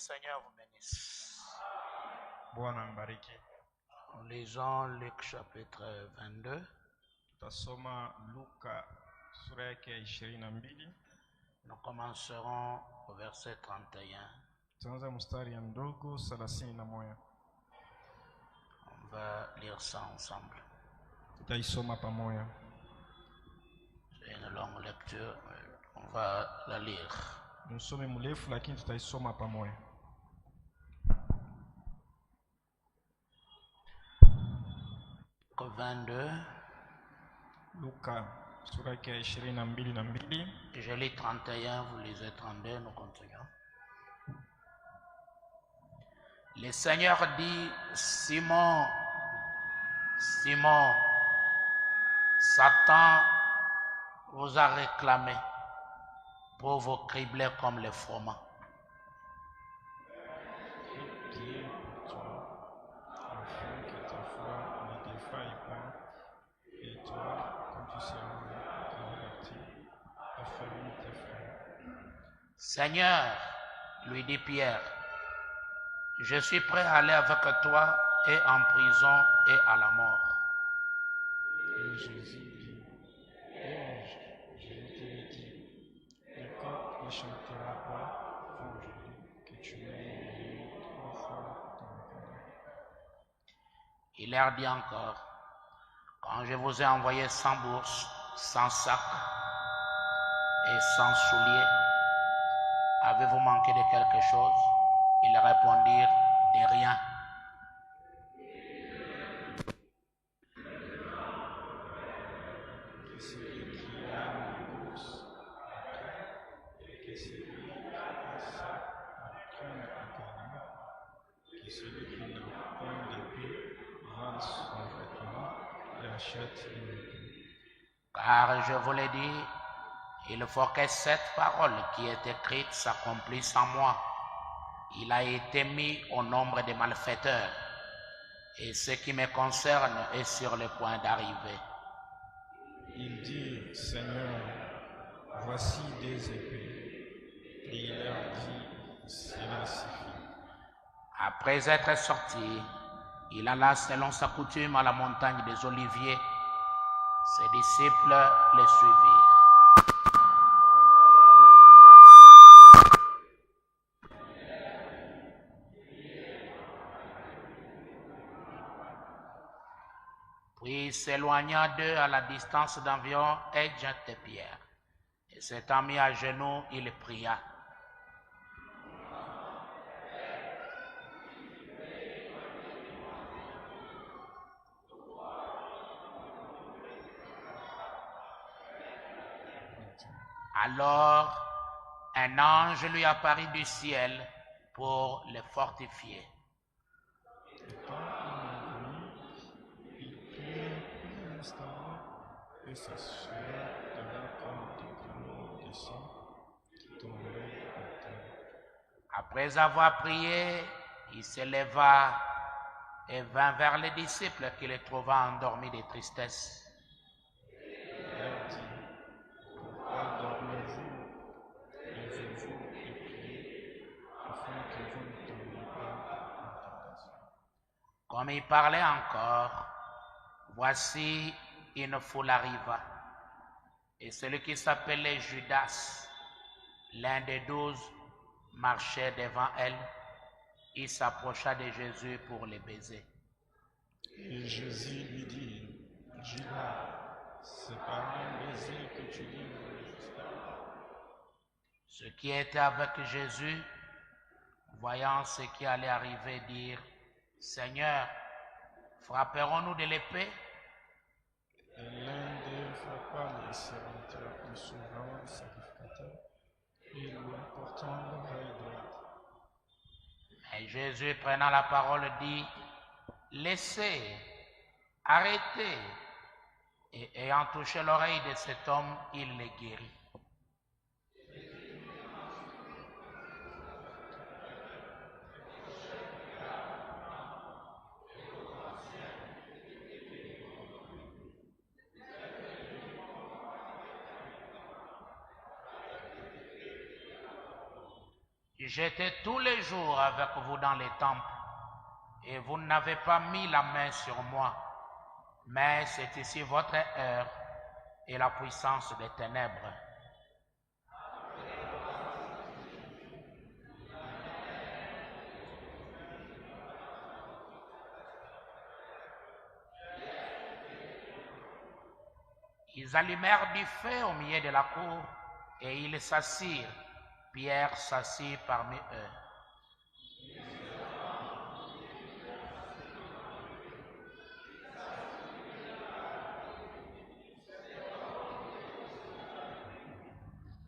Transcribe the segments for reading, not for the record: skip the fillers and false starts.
Seigneur vous bénisse. Bwana mbariki. Nous lisons Luc chapitre 22. Tutasoma Luka sura yake ya 22. Nous commencerons au verset 31. Tutaanza mstari ya mdogo 31. On va lire ça ensemble. Tutaisoma pamoja. C'est une longue lecture, on va la lire. Msomi mrefu lakini tutaisoma pamoja. Luc 22. Luka sura yake ya 22. Je lis 31, vous lisez 32, nous continuons. Le Seigneur dit, Simon, Simon, Satan vous a réclamé pour vous cribler comme les froment. Seigneur, lui dit Pierre, je suis prêt à aller avec toi et en prison et à la mort. Et Jésus dit, je te dis, le coq ne chantera pas vendredi que tu m'aies nié 3 fois dans le monde. Il leur dit encore, quand je vous ai envoyé sans bourse, sans sac et sans souliers, avez-vous manqué de quelque chose? Ils répondirent, de rien. Que celui qui a une bourse et que celui qui a un sac prenne également, que celui qui n'a point d'épée vende son vêtement et achète une épée. Car je vous l'ai dit, il faut que cette parole qui est écrite s'accomplisse en moi. Il a été mis au nombre des malfaiteurs, et ce qui me concerne est sur le point d'arriver. Il dit, Seigneur, voici des épées. Et il leur dit, cela suffit. Après être sorti, il alla selon sa coutume à la montagne des Oliviers. Ses disciples le suivirent. Puis s'éloigna d'eux à la distance d'environ un jet de pierre. Et s'étant mis à genoux, il pria. Alors, un ange lui apparut du ciel pour le fortifier. Il prit un instant et s'assura de là comme des grands de sang qui tombaient à terre. Après avoir prié, il se leva et vint vers les disciples qui le trouva endormis de tristesse. Il leur dit, pourquoi dormez-vous? Levez-vous et priez, afin que vous ne tombiez pas en tentation. Comme il parlait encore, voici une foule arriva. Et celui qui s'appelait Judas, l'un des 12, marchait devant elle. Il s'approcha de Jésus pour le baiser. Et Jésus lui dit, Judas, c'est par un baiser que tu livres le juste. Ceux qui étaient avec Jésus, voyant ce qui allait arriver, dirent, Seigneur, frapperons-nous de l'épée? Et l'un d'eux frappa les serviteurs en sauvant le sacrificateur et lui emportant l'oreille droite. Et Jésus, prenant la parole, dit, laissez, arrêtez. Et ayant touché l'oreille de cet homme, il le guérit. J'étais tous les jours avec vous dans les temples, et vous n'avez pas mis la main sur moi. Mais c'est ici votre heure et la puissance des ténèbres. Ils allumèrent du feu au milieu de la cour et ils s'assirent. Pierre s'assit parmi eux.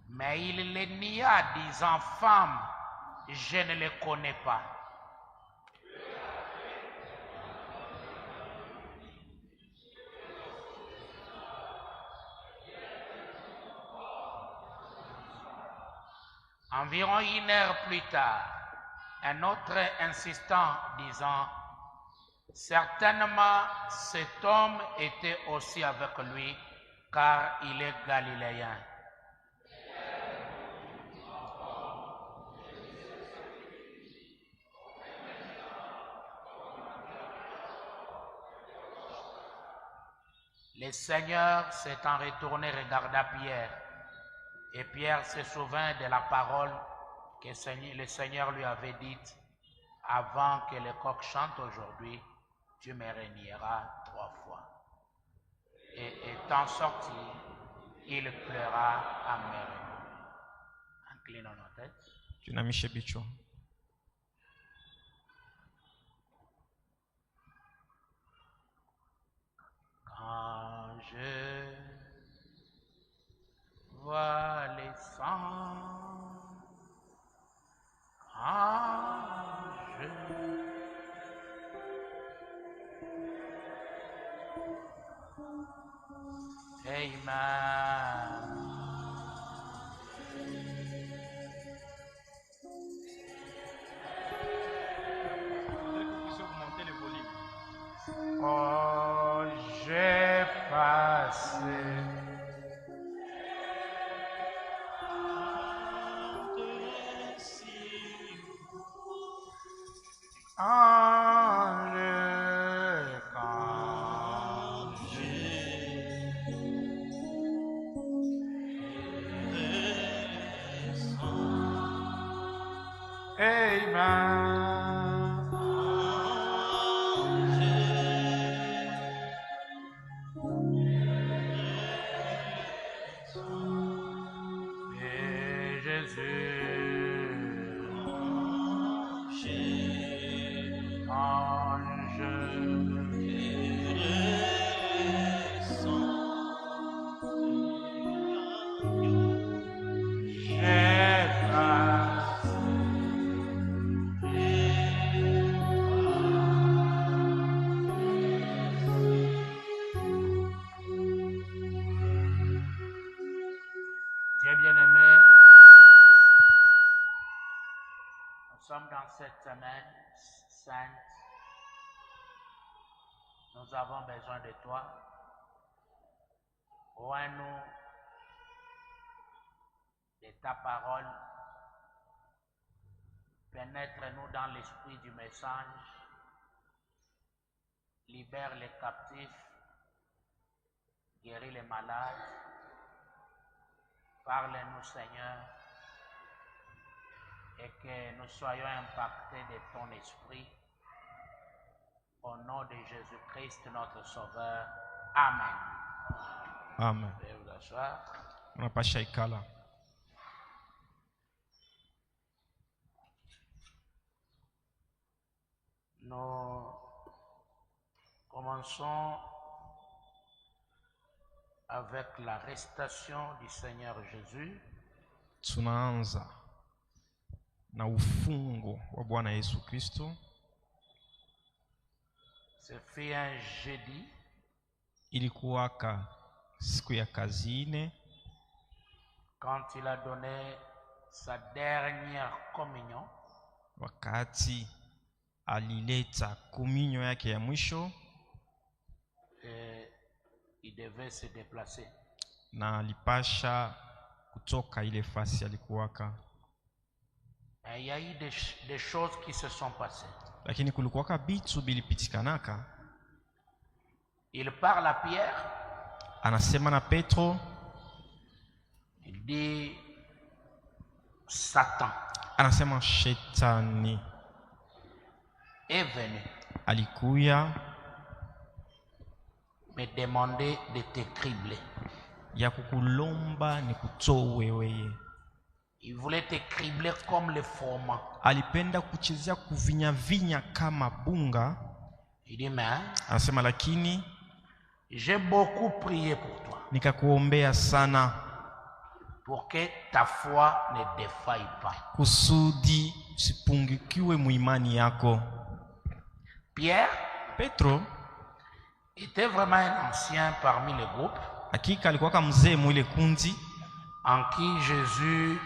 Mais il les nia, disant, femme, je ne les connais pas. Environ 1 heure plus tard, un autre insistant, disant, certainement cet homme était aussi avec lui, car il est galiléen. Le Seigneur s'étant retourné regarda Pierre, et Pierre se souvint de la parole que le Seigneur lui avait dite, avant que le coq chante aujourd'hui, tu me renieras 3 fois. Et étant sorti, il pleura amèrement. Inclinons nos têtes. Tuinamishe vichwa. Quand je vois les sangs, quand je Amen. Augmenter le volume. Oh, j'ai passé en le camp. Amen. Et Jésus, ange, j'ai passé Dieu bien-aimé, nous sommes dans cette semaine sainte. Nous avons besoin de toi. Oins-nous de ta parole. Pénètre-nous dans l'esprit du message. Libère les captifs. Guéris les malades. Parle-nous, Seigneur, et que nous soyons impactés de ton esprit. Au nom de Jésus-Christ, notre Sauveur. Amen. Amen. Veuillez vous asseoir. Unapasha ikala. Nous commençons avec l'arrestation du Seigneur Jésus. Tunaanza na ufungo wa Bwana Yesu Kristo. Ce fut un jeudi. Ilikuwaka siku ya kazi ine, quand il a donné sa dernière communion. wakati alileta komunyo yake ya mwisho, Et il devait se déplacer. na alipasha kutoka ile fasi alikuwaka. Mais il y a eu des choses qui se sont passées. Lakini kulikuwa bitu bilipitikanaka. Il parle à Pierre. Anasema na Petro. Il dit Satan. Anasema shetani est venu alikuya me demander de te cribler. Ya kukulomba ni kutowe weye. Il voulait te cribler comme le froment. Alipenda kuchezea kuvinya kama bunga. Il dit mais anasema lakini j'ai beaucoup prié pour toi. Nikakuombea sana pour que ta foi ne défaille pas. Kusudi usipungukiwe muimani yako. Petro était vraiment un ancien parmi les groupes. Hakika alikuwa mzee mwile kundi en qui Jésus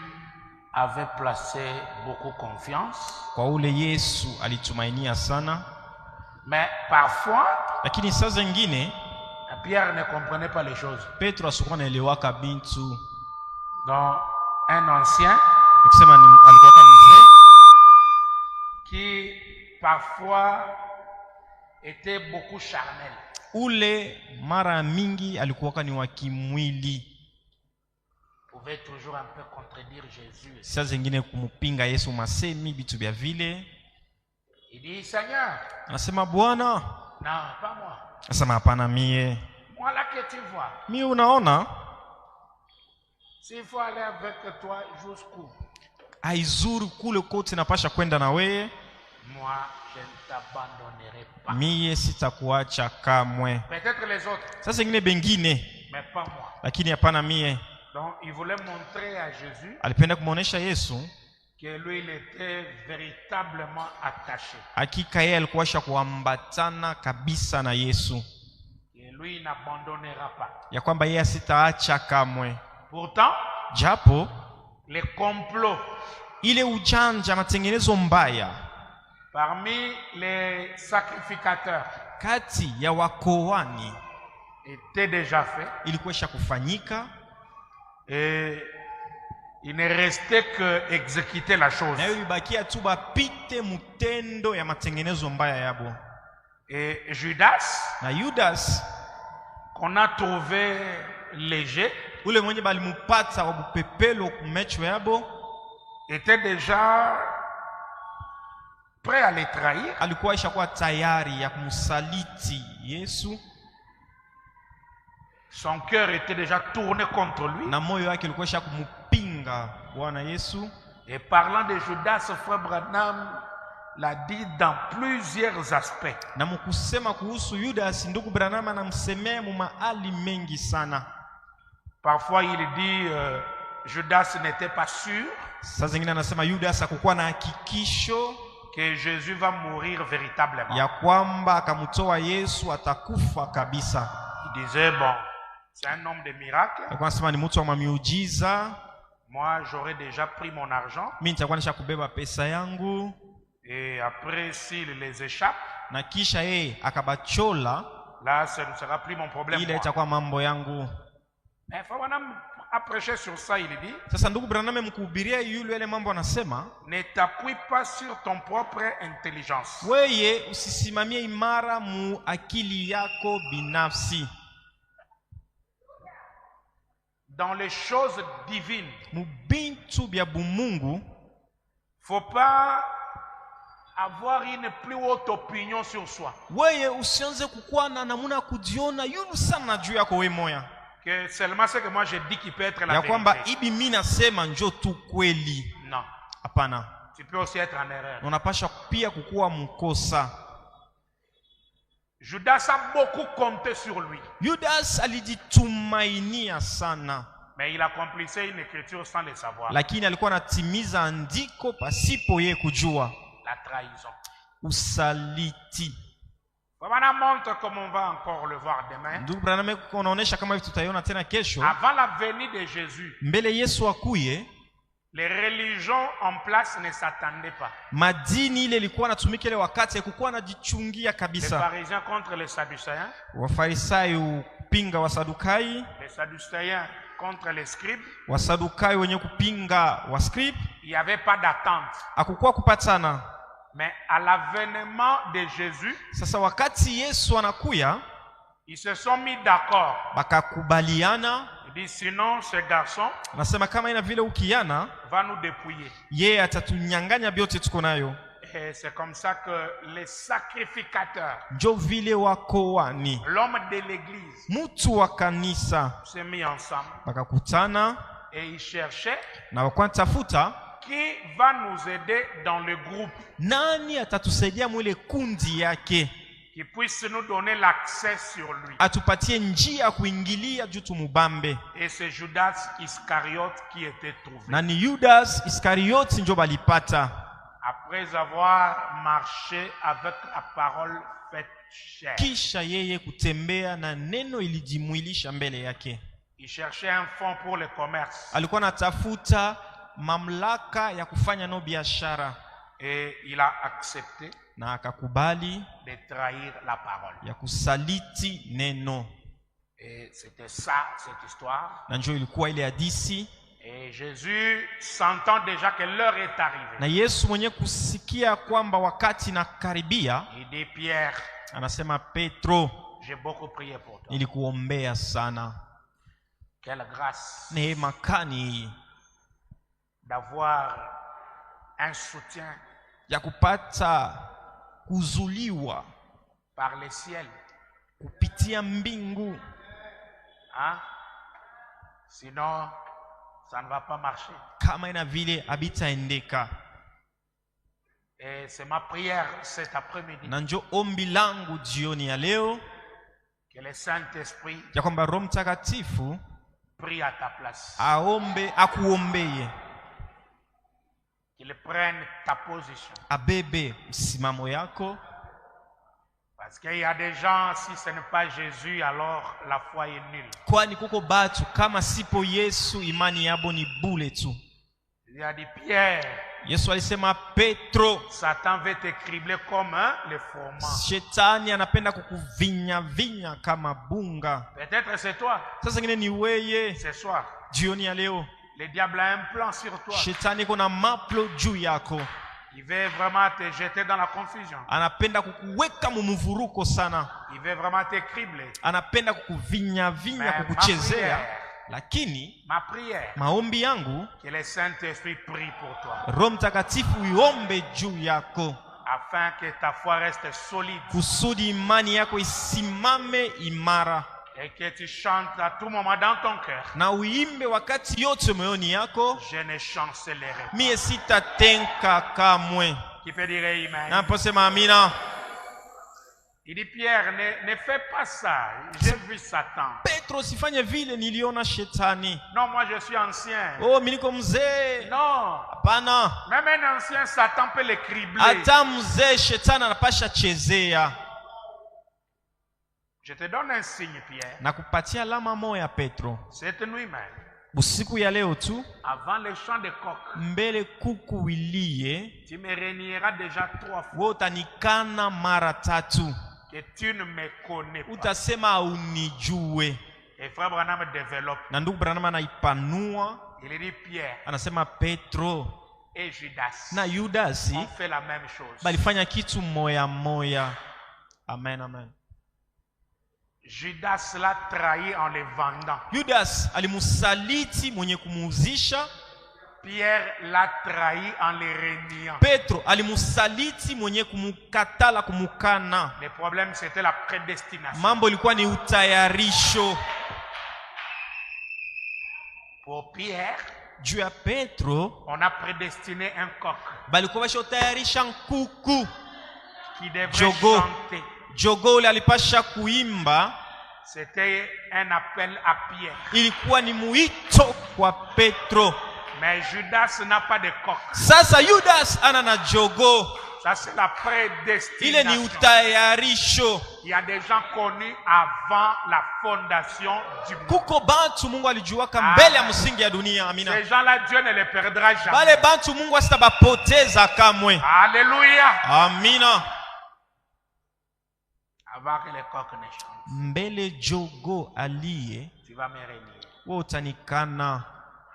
avait placé beaucoup confiance. Kwa ule Yesu alitumainia sana. Mais parfois, lakini saa zingine Pierre ne comprenait pas les choses. Petro asikuwa naelewaka bintu. Donc un ancien nikisema alikuwa mzee qui parfois était beaucoup charnel. Ule mara mingi alikuwa ni wa kimwili. Pouvait toujours un peu contredire Jésus. Saa zingine kumupinga Yesu masemi bitu bya vile. Il dit Seigneur. Anasema Bwana. Non, pas moi. Anasema hapana mie. Moi là que tu vois. Mie unaona? S'il faut aller avec toi jusqu'où? Aizuru kule kote napasha kwenda na wewe. Moi je ne t'abandonnerai pas. Mie sitakuacha kamwe. Peut-être les autres. Sasa zingine bengine. Mais pas moi. Lakini hapana mie. Donc il voulait montrer à Jésus. Alipenda kumuonesha Yesu que lui il était véritablement attaché. Hakika yeye alikuwa kuambatana kabisa na Yesu. Et lui il n'abandonnera pas. Ya kwamba yeye sitaacha kamwe. Pourtant, japo les complots, ile ujanja matengenezo mbaya parmi les sacrificateurs, kati ya wakoani était déjà fait. Ilikuwa kufanyika et il ne restait que exécuter la chose. Na ilibakia tu bapite mutendo ya matengenezo mbaya yabo. Et Judas, na Judas qu'on a trouvé léger, ule mwenye balimupata wabupepelo kumecho yabo, était déjà prêt à les trahir. Alikuwa ishakuwa tayari ya kumsaliti Yesu. Son cœur était déjà tourné contre lui. Na moyo wake ulikuwa kumupinga Bwana Yesu. Et parlant de Judas, frère Branham l'a dit dans plusieurs aspects. Na mkusema kuhusu Judas, ndugu Branham anamsemea mahali mengi sana. Parfois il dit Judas n'était pas sûr. Sasa zingine anasema Judas hakukuwa na hakikisho que Jésus va mourir véritablement. Ya kwamba akamtoa Yesu atakufa kabisa. Il disait bon, c'est un homme de miracle. Anasema ni mtu wa miujiza. Moi j'aurais déjà pris mon argent. Mimi nitakuwa nishabeba pesa yangu. Et après s'il les échappe, na kisha yeye akabachola, là ce ne sera plus mon problème. Ile itakuwa mambo yangu. Mais Frère Branham a prêché sur ça, il dit. Sasa ndugu Branham mkuhubiria yule ile mambo anasema, ne t'appuie pas sur ton propre intelligence. Weye usisimamie imara mu akili yako binafsi. Dans les choses divines, mu bintu bya bumungu, faut pas avoir une plus haute opinion sur soi. Weye usianze kukuwa na namuna kujiona yulu sana juu yako wewe moya. Que seulement ce que moi je dis qui peut être la ya vérité. Kwamba ibi mimi nasema njo tu kweli. Non. Hapana. Tu peux aussi être en erreur. Unapasha pia kukuwa mkosa. Judas a beaucoup compté sur lui. Judas alijitumainia sana. Mais il accomplissait une écriture sans le savoir. Lakini alikuwa anatimiza andiko pasipo yeye kujua. La trahison. Usaliti. Bwana montre comme on va encore le voir demain. Ndugu Branham kunaonesha kama hivi tutaiona tena kesho. Avant la venue de Jésus, mbele Yesu akuye, les religions en place ne s'attendaient pas. Madini ile ilikuwa natumika ile wakati haikuwa najichungia kabisa. Les pharisiens contre les sadducéens. Wafarisayo kupinga Wasadukai. Les sadducéens contre les scribes. Wasadukai wenye kupinga wascribes. Il n'y avait pas d'attente. Hakukuwa kupatana. Mais à l'avènement de Jésus, Sasa wakati Yesu anakuya, ils se sont mis d'accord. bakakubaliana. Il dit sinon ce garçon Anasema kama ina vile ukiana, va nous dépouiller. yeye atatunyang'anya vyote tuko nayo. Et c'est comme ça que les sacrificateurs, Njo vile wakoani, l'homme de l'église, mtu wa kanisa, s'est mis ensemble bakakutana et ils cherchaient na wakantafuta qui va nous aider dans le groupe, nani atatusaidia mwile kundi yake, qui puisse nous donner l'accès sur lui. atupatie njia kuingilia juu tumubambe. Et c'est Judas Iscariote qui était trouvé. Na ni Judas Iskarioti njo balipata. Après avoir marché avec la parole faite chair. Kisha yeye kutembea na neno ilijimwilisha mbele yake. Il cherchait un fonds pour le commerce. Alikuwa anatafuta mamlaka ya kufanya no biashara. Et il a accepté Na akakubali de trahir la parole. ya kusaliti neno. Et c'était ça, cette histoire. Na njo ilikuwa ile hadisi. Et Jésus sentant déjà que l'heure est arrivée. Na Yesu mwenye kusikia kwamba wakati na karibia, Il dit Pierre, anasema Petro, j'ai beaucoup prié pour toi. nilikuombea sana. Quelle grâce Neema kani d'avoir un soutien ya kupata kuzuliwa par le ciel. kupitia mbingu. Hein? Sinon, ça ne va pas marcher. Kama ina vile habitaendeka. Et c'est ma prière cet après-midi. Na njo ombi langu jioni ya leo, Que le Saint-Esprit ya kwamba Roho Mtakatifu prie à ta place. aombe, akuombeye, Qu'il prenne ta position. abebe msimamo yako. Parce qu'il y a des gens, si ce n'est pas Jésus, alors la foi est nulle. Kwani kuko batu kama sipo Yesu imani yabo ni bule tu. Il a dit Pierre, Yesu alisema Petro, Satan veut te cribler comme le froment. shetani anapenda kukuvinya vinya kama bunga. Peut-être c'est toi, Sasa ngine ni weye ce soir. jioni ya leo. Le diable a un plan sur toi. Shetani kuna maplo juu yako. Il veut vraiment te jeter dans la confusion. Anapenda kukuweka mumuvuruko sana. Il veut vraiment te cribler. Anapenda kukuvinya vinya, Mais kukuchezea. ma prière, Lakini ma prière, maombi yangu, que le Saint-Esprit prie pour toi. Roho Mtakatifu iombe juu yako, Afin que ta foi reste solide. kusudi imani yako isimame imara, Et que tu chantes à tout moment dans ton cœur. na uimbe wakati yote moyoni yako, Je ne chancellerai pas. mie sitatenka kamwe. Qui peut dire amen? Naposema amina. Il dit Pierre, ne fais pas ça. J'ai vu Satan. Petro, sifanye vile, niliona shetani. Non, moi je suis ancien. Oh, mimi niko mzee. Non. Hapana. Même un ancien, Satan peut le cribler. Hata mzee shetani anapasha chezea. Je te donne un signe, Pierre. Na kupatia alama moya Petro. Cette nuit même, Usiku ya leo tu, avant le chant de coq, mbele kuku wilie, tu me renieras déjà 3 fois wewe utanikana mara tatu. que tu ne me connais pas. Utasema unijue. Et frère Branham développe. Na ndugu Branham anaipanua, Il dit Pierre anasema Petro et Judas na Yudasi ont fait la même chose. balifanya kitu moya moya. Amen, amen. Judas l'a trahi en le vendant. Judas alimusaliti mwenye kumuuzisha. Pierre l'a trahi en le reniant. Petro alimusaliti mwenye kumukatala, kumukana. Le problème c'était la prédestination. Mambo ilikuwa ni utayarisho. Pour Pierre, Juu ya Petro on a prédestiné un coq balikuwa bashotayarisha nkuku. qui devrait Jogo. chanter. Jogo ule alipasha kuimba. C'était un appel à Pierre. Ilikuwa ni muito kwa Petro. Mais Judas n'a pas de coq. Sasa Judas ana na jogo. Ça c'est la Ile ni prédestination. utayarisho. Il y a des gens connus avant la fondation du monde. Kuko bantu Mungu alijuwaka mbele ya msingi ya dunia. Amina. Ces gens-là, Dieu ne les perdra jamais. Bale bantu Mungu asitabapoteza kamwe. Alléluia. Amina. Avant que les coqs ne chantent, Mbele jogo aliye, tu vas me renier. wewe utanikana.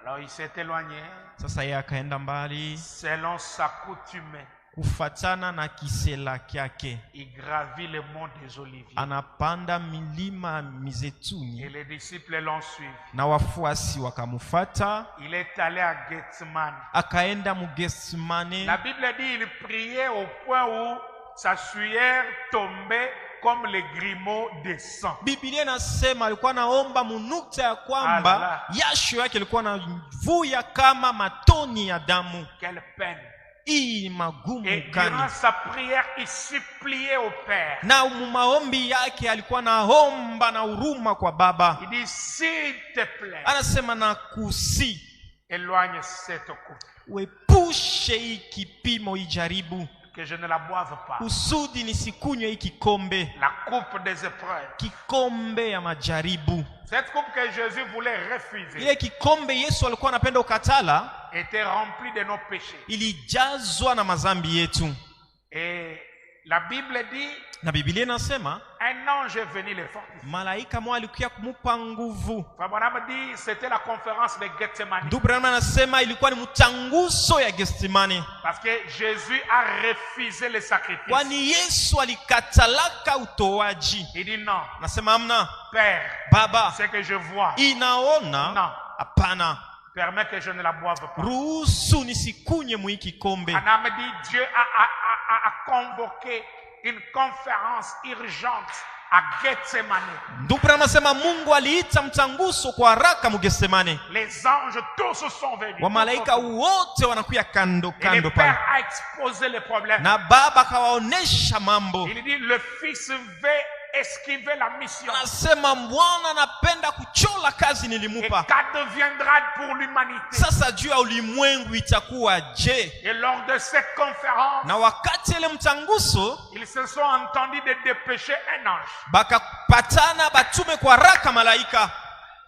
Alors il s'est éloigné Sasa yeye akaenda mbali selon sa coutume. kufatana na kisela kyake, Il gravit le mont des Oliviers. anapanda milima Et mizeituni, les disciples l'ont suivi. na wafuasi wakamufata. Il est allé à Gethsemane. Akaenda Mugetsemane. La Bible dit il priait au point où sa sueur tombait comme les grumeaux de sang. Biblia inasema alikuwa naomba munukta ya kwamba Ala. jasho yake ilikuwa navuya kama matoni ya damu. Quelle peine. Hii magumu Et gani! durant sa prière, il suppliait au Père. Na maombi yake alikuwa naomba na huruma kwa Baba. Il dit, s'il te plaît, Anasema na kusi éloigne cette coupe, uepushe hii kipimo, ijaribu, que je ne la boive pas. kusudi nisikunywe hii kikombe, La coupe des épreuves. kikombe ya majaribu. Cette coupe que Jésus voulait refuser Ile kikombe Yesu alikuwa anapenda ukatala, était remplie de nos péchés. ilijazwa na mazambi yetu. Et la Bible dit, Na Biblia inasema un ange est venu les fortifier. malaika mmoja alikuja kumupa nguvu. Frère Branham dit, c'était la conférence de Gethsemane. Ndugu Branham anasema ilikuwa ni mtanguso ya Getsemane, Parce que Jésus a refusé le sacrifice. kwani Yesu alikatalaka utoaji. Il dit non, Nasema amna, Père, Baba, ce que je vois, inaona non, hapana, permets que je ne la boive pas. ruhusu nisikunye mwi kikombe. Branham dit, Dieu a convoqué une conférence urgente à Gethsemane. Ndugu Branham anasema Mungu aliita mtanguso kwa haraka mu Getsemane. Les anges tous sont venus. Wamalaika wote wanakuya kando Et le kando pale, Père a exposé les problèmes. na Baba akawaonesha mambo. Il dit, le Fils veut esquiver la mission. Anasema Bwana anapenda kuchola kazi Et nilimupa. qu'adviendra pour l'humanité? Sasa juu ya ulimwengu itakuwa je? Et lors de cette conférence, Na wakati ile mtanguso ils se sont entendus de dépêcher un ange. bakapatana batume kwa haraka malaika,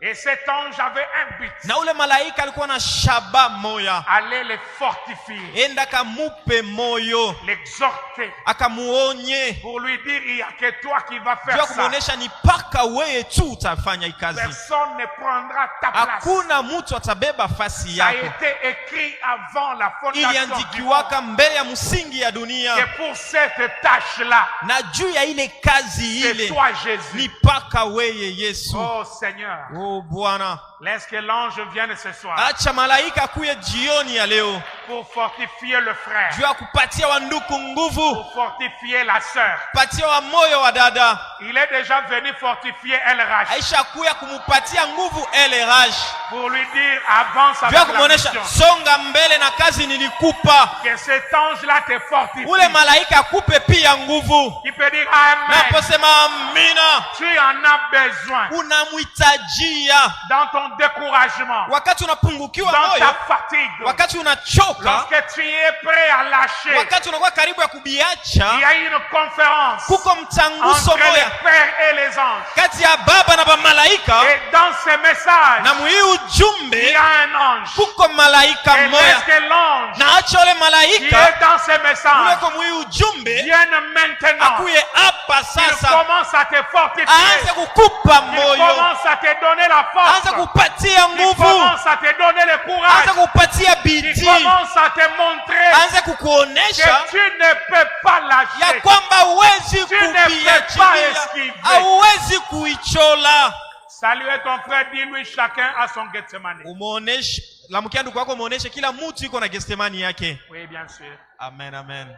Et cet ange avait un but. na ule malaika alikuwa na shaba moya, Aller les fortifier, enda kamupe moyo, l'exhorter, akamuonye, pour lui dire, il n'y a que toi qui vas juu ya faire ça. kumuonesha ni paka wewe tu utafanya hii kazi, Personne ne prendra ta place. hakuna mtu atabeba fasi Ça a yako. été écrit avant la fondation du monde. Iliandikiwaka mbele ya msingi ya dunia, Et pour cette tâche-là, na juu ya ile kazi c'est ile toi Jésus. ni paka weye Yesu. Oh Seigneur, Oh Bwana, laisse que l'ange vienne ce soir acha malaika kuye jioni ya leo pour fortifier le frère, juu ya kupatia wanduku nguvu, pour fortifier la sœur. patia wa moyo wa dada. Il est déjà venu fortifier El Rach Aisha kuya kumupatia nguvu LRH, pour lui dire avance juu ya avec la kumuonesha mission. songa mbele na kazi nilikupa. Que cet ange-là te fortifie. Ule malaika akupe pia nguvu. Qui peut dire Amen. Naposema amina, Tu en as besoin unamhitajia dans ton découragement, wakati unapungukiwa dans moyo, ta fatigue, wakati unachoka, lorsque tu es prêt à lâcher. wakati unakuwa karibu ya Il kubiacha. y a une conférence Kuko mtanguso entre moya les pères et les anges. kati ya baba na bamalaika, Et dans ce message, na mwii il y ujumbe a un ange. kuko malaika Et moya, laisse que l'ange na acha ule qui malaika est dans ce message uleko mwii ujumbe vienne maintenant. akuye hapa Il sasa, commence à te aanze fortifier. kukupa Il moyo, commence à te donner la aanze force. kupatia Il nguvu, commence à te donner le courage. aanze kupatia Il bidii, commence à te montrer aanze kukuonesha que tu ne peux pas ya lâcher. kwamba huwezi Tu ne peux pas kubiachilia, esquiver. hauwezi kuichola. Saluez ton frère, dis-lui chacun à son Gethsemane. Umuoneshe, lamkia ndugu yako, umuoneshe kila mtu yuko na Getsemani yake. Oui, bien sûr. Amen, amen.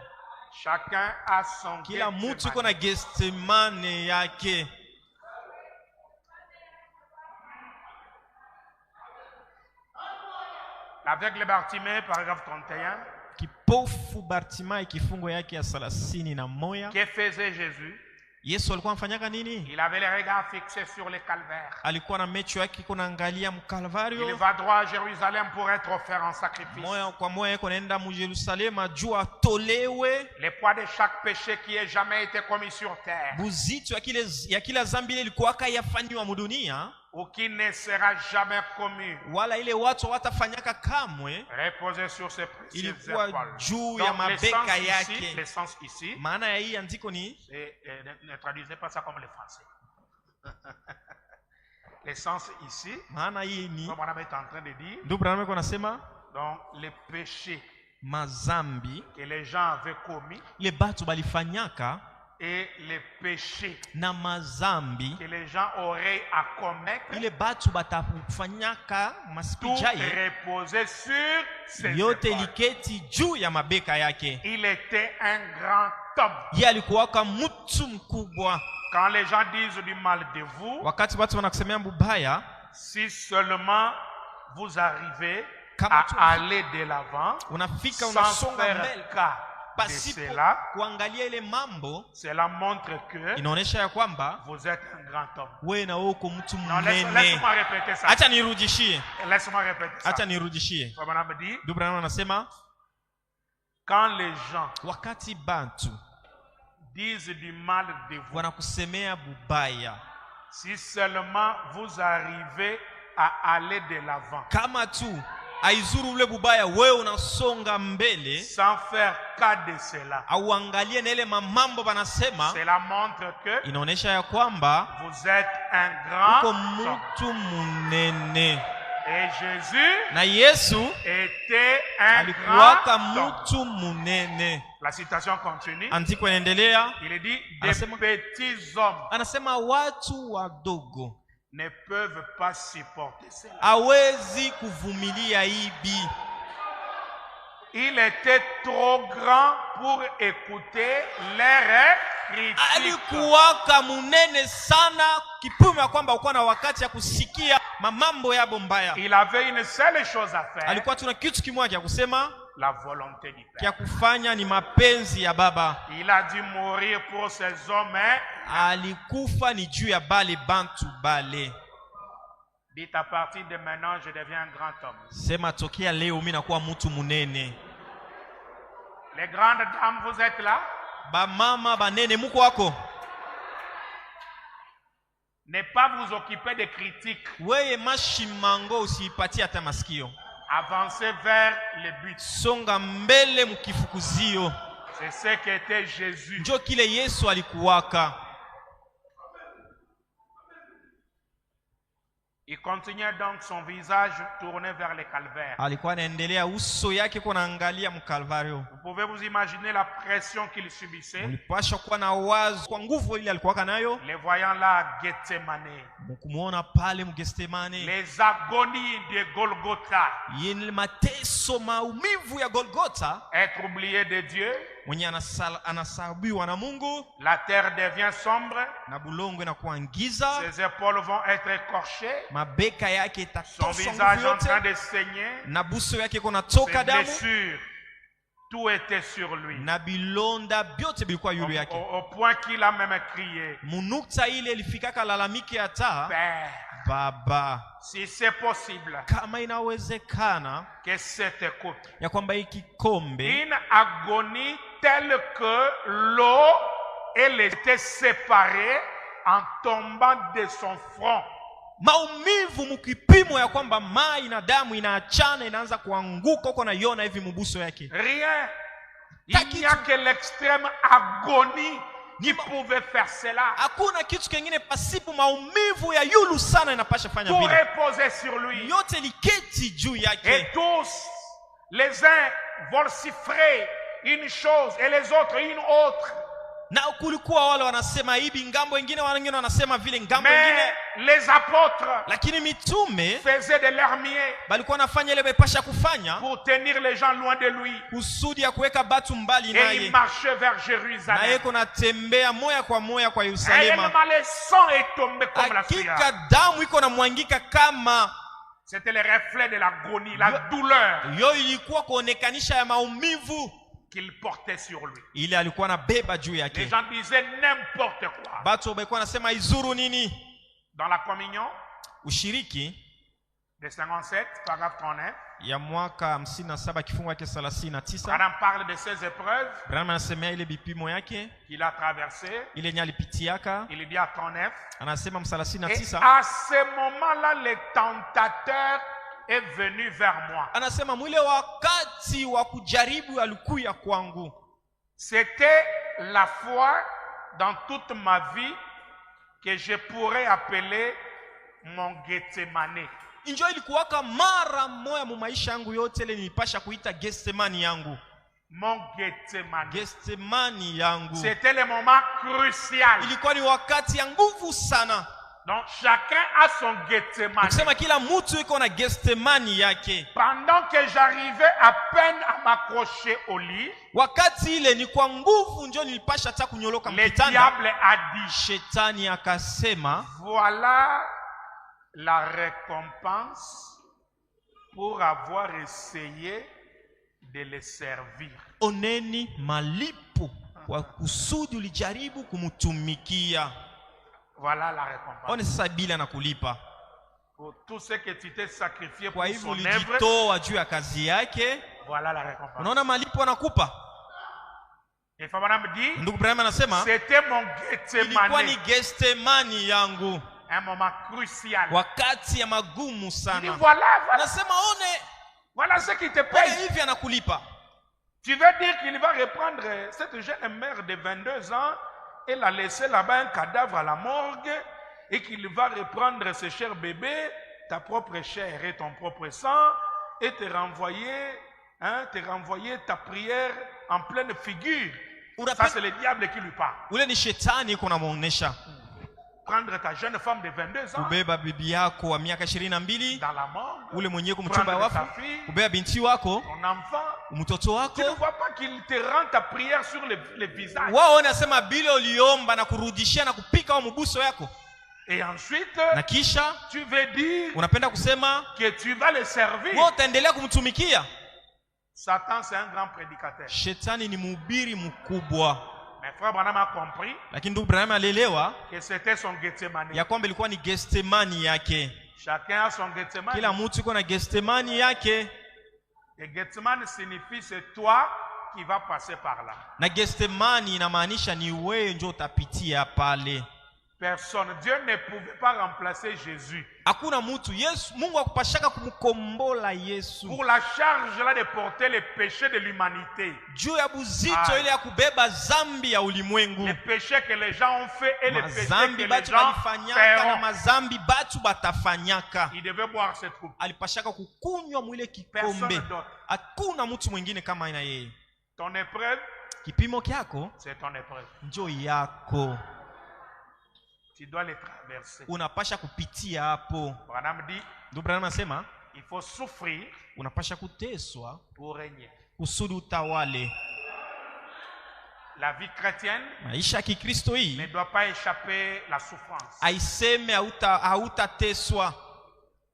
Chacun a son Kila mtu yuko Gethsemane. na Getsemani yake. L'aveugle Bartimée, paragraphe 31. Kipofu Bartimai, kifungo yake ya 31. Que faisait Jésus? Yesu alikuwa anafanyaka nini? Il avait les regards fixés sur le calvaire. Alikuwa na macho yake iko naangalia Il mkalvario, va droit à Jérusalem pour être offert en sacrifice. moya kwa moya iko naenda mu Yerusalema juu atolewe Le poids de chaque péché qui ait jamais été commis sur terre buzito ya kila zambi ile ilikuwaka yafanywa mudunia, ou qui ne sera jamais commis, wala ile watu watafanyaka kamwe, reposer sur ses précieuses ilikuwa épaules. juu ya Donc mabeka yake. l'essence ici, Maana ya hii andiko ni ne traduisez pas ça comme le français. L'essence ici, maana hii ni comme on est en train de dire, ndio Branham yuko anasema donc les péchés mazambi que les gens avaient commis ile batu balifanyaka et les péchés na mazambi que les gens auraient à commettre, ile batu batafanyaka tout masipijaye reposait sur ses yote épaules. liketi juu ya mabeka yake. Il était un grand homme. Yeye alikuwaka mtu mkubwa. Quand les gens disent du mal de vous, Wakati watu wanakusemea mbaya, si seulement vous arrivez Kama tu- à aller de l'avant, unafika sans unasonga faire mbele cas de pasipo cela, kuangalia ile mambo, cela montre que inaonyesha ya kwamba vous êtes un grand homme. wewe na uko mtu Non, mnene. laisse-moi répéter ça. Acha nirudishie. Laisse-moi répéter ça. Acha nirudishie. Comme on me dit, Ndugu Branham anasema quand les gens wakati bantu disent du mal de vous, wanakusemea bubaya, si seulement vous arrivez à aller de l'avant, kama tu aizuru ule bubaya, wewe unasonga mbele sans faire cas de cela, au angalie na ile mambo banasema, cela montre que inaonyesha ya kwamba vous êtes un uko grand homme. mtu munene. Et Jésus Na Yesu était un alikuwaka grand homme. mtu munene. La citation continue. Andiko inaendelea, Il est dit, des Anasema- petits hommes anasema watu wadogo ne peuvent pas supporter cela. hawezi kuvumilia hivi. Il était trop grand pour écouter leurs critiques. Alikuwaka munene sana, kipimo ya kwamba ukuwa na wakati ya kusikia mamambo yabo mbaya. Il avait une seule chose à faire, Alikuwa tuna kitu kimoja cha kusema, la volonté du kia Père. kufanya ni mapenzi ya Baba. Il a dû mourir pour ces hommes. Hein? Alikufa ni juu ya bale bantu bale. Dites à partir de maintenant, je deviens un grand homme. Sema tokea leo mimi nakuwa mtu munene. Les grandes dames, vous êtes là? Ba mama banene muko wako. Ne pas vous occuper des critiques. Weye mashimango usiipatie hata masikio. Avancez vers le but. Songa mbele mkifukuzio. C'est ce qu'était Jésus. Njo kile Yesu alikuwaka. Il continuait donc son visage tourné vers le calvaire. Alikuwa anaendelea uso yake kuna angalia mkalvario. Vous pouvez vous imaginer la pression qu'il subissait, Ulipasha kuwa na wazo kwa nguvu ile alikuwaka nayo. les voyant là à Gethsemane, Mkumuona pale mgestemane. les agonies de Golgotha, Yene mateso maumivu ya Golgotha. être oublié de Dieu, Mwenye anasabiwa na Mungu. la terre devient sombre, Na bulongo inakuwa giza. ses épaules vont être écorchées, Mabeka yake son itatoswa visage nguvu en train yote. de saigner, Na buso yake kuna ses toka damu. blessures, tout était sur lui. Na bilonda byote bilikuwa yule yake. Au point qu'il a même crié, Munukta ile ilifikaka lalamike hata, Père, Baba, si c'est possible, kama inawezekana que cette coupe, ya kwamba hiki kombe, une agonie telle que l'eau, elle était séparée en tombant de son front. maumivu mkipimo ya kwamba mai na damu inaachana inaanza kuanguka huko na yona hivi mubuso yake. Rien. Il n'y a que l'extrême agonie qui pouvait faire cela. Hakuna kitu kingine pasipo maumivu ya yulu sana inapasha fanya Tout vile. reposait sur lui. Yote liketi juu Et yake. tous, les uns vociféraient une chose et les autres une autre. Na kulikuwa wale wanasema hivi ngambo wengine wanasema vile ngambo Mais wengine, les apôtres lakini mitume faisaient de leur mieux balikuwa nafanya ile bepasha kufanya pour tenir les gens loin de lui. kusudi ya kuweka batu mbali Et naye. il marchait vers Na Jérusalem. yeko natembea moya kwa Yerusalema. Réellement, le sang est tombé comme la sueur. Hakika damu iko namwangika kama C'était le reflet de l'agonie, la douleur yo ilikuwa kuonekanisha ya maumivu qu'il portait sur lui. ile alikuwa na beba juu Les yake. gens disaient n'importe quoi. Batu walikuwa nasema izuru nini? Dans la communion Ushiriki de 57, paragraphe 39, ya mwaka 57 kifungu yake 39. Branham parle de ces épreuves Branham anasemea ile bipimo yake qu'il a traversées. ile yenye alipitiaka. Il dit à 39, Anasema et 39, à ce moment-là, le tentateur est venu vers moi. anasema mwile wakati wa kujaribu alikuya kwangu. C'était la fois dans toute ma vie que je pourrais appeler mon Gethsemane. Injo ilikuwaka mara moya mu maisha yangu yote ile nilipasha kuita Gethsemane yangu. Mon Gethsemane. Gethsemane yangu. C'était le moment crucial. Ilikuwa ni wakati ya nguvu sana. Donc chacun a son Gethsemane. Kusema kila mtu iko na Gethsemane yake. Pendant que j'arrivais à peine à m'accrocher au lit, wakati ile ni kwa nguvu ndio nilipasha hata kunyoloka le mkitanda. diable a dit, Shetani akasema, voilà la récompense pour avoir essayé de le servir. Oneni malipo kwa kusudi ulijaribu kumtumikia. Voilà la récompense. One sasa bila na kulipa. Pour tout ce que tu t'es sacrifié pour Kwa hivyo son œuvre, ulijitoa juu ya kazi yake. voilà la récompense. Unaona malipo anakupa. Et Fabana me dit, Ndugu Ibrahim anasema, c'était mon ilikuwa ni Gethsemane, Gethsemane yangu. un moment crucial. Wakati ya magumu Il dit, sana. voilà, Anasema voilà ce qui te one paye. hivi anakulipa. Tu veux dire qu'il va reprendre cette jeune mère de 22 ans, elle a laissé là-bas un cadavre à la morgue, et qu'il va reprendre ce cher bébé, ta propre chair et ton propre sang, et te renvoyer ta prière en pleine figure. Ça, c'est le diable qui lui parle. Ule ni shetani iko namuonesha. Prendre ta jeune femme de 22 ans Kubeba bibi yako wa miaka 22, dans la morgue, ule mwenyewe kumchumba prendre wafu, ta fille, kubeba binti wako, ton enfant. mtoto Tu ne wako. vois pas qu'il te rend ta prière sur le visage. Wao wanasema bile uliomba na kurudishia na kupika wa mbuso yako. Et ensuite, Na kisha tu veux dire unapenda kusema que tu vas le servir. wewe utaendelea kumtumikia. Satan, c'est un grand prédicateur. Shetani ni mhubiri mkubwa. Mais frère Branham a compris Lakini ndugu Ibrahim alielewa que c'était son Gethsemane. ya kwamba ilikuwa ni Gethsemane yake. Chacun a son Gethsemane. Kila mtu iko na Gethsemane yake. Et Gethsemane signifie c'est toi qui vas passer par là. Na Gethsemane inamaanisha ni wewe ndio utapitia pale. Personne. Dieu ne pouvait pas remplacer Jésus. Hakuna mtu. Yesu, Mungu akupashaka kumkombola Yesu. Pour la charge là de porter les péchés de l'humanité. Juu ya buzito ile ya kubeba zambi ya ulimwengu. Les péchés que les gens ont fait et les péchés que Mazambi les batu gens balifanyaka na feront. mazambi batu batafanyaka. Il devait boire cette coupe. Alipashaka kukunywa mwile Personne kikombe. d'autre. Hakuna mtu mwingine kama ina yeye. Ton épreuve, Kipimo kyako c'est ton épreuve. njo yako. Tu dois les traverser. Unapasha kupitia hapo. Branham dit, Ndugu Branham anasema il faut souffrir unapasha kuteswa pour régner. kusudi utawale. La vie chrétienne Maisha ya Kikristo ne hii doit pas échapper la souffrance. aiseme hautateswa.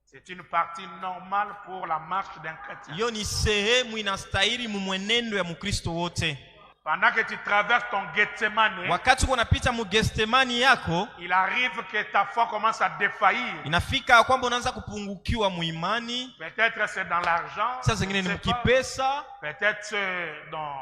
C'est une partie normale pour la marche d'un chrétien. Hiyo ni sehemu inastahili mwenendo ya Mkristo wote. Pendant que tu traverses ton Gethsemane, Wakati uko unapita mu Gethsemane yako, il arrive que ta foi commence à défaillir. inafika kwamba unaanza kupungukiwa muimani. Peut-être c'est dans l'argent, Sasa zingine ni je ne sais pas. mukipesa, Peut-être c'est dans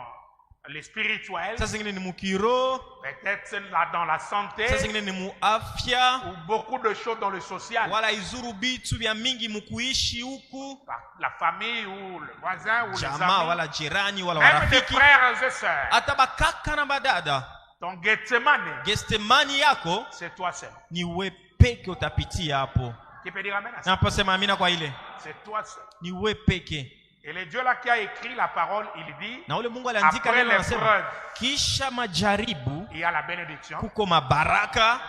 le spirituel, sasa zingine ni mukiro, peut-être c'est dans la santé, sasa zingine ni muafya, ou beaucoup de choses dans le social. wala izuru bitu vya mingi mukuishi huku, La famille ou le voisin ou les jamaa amis, wala jirani wala même des warafiki, frères et sœurs. hata bakaka na badada. Ton Gethsemane, Gethsemane yako c'est toi seul. ni we peke utapitia hapo. Tu peux dire amen à ça. Naposema amina kwa ile, C'est toi seul. ni we peke. Et le Dieu là qui a écrit la parole, il dit, Na ule Mungu aliandika après neno anasema, l'épreuve, kisha majaribu il y a la bénédiction. kuko mabaraka.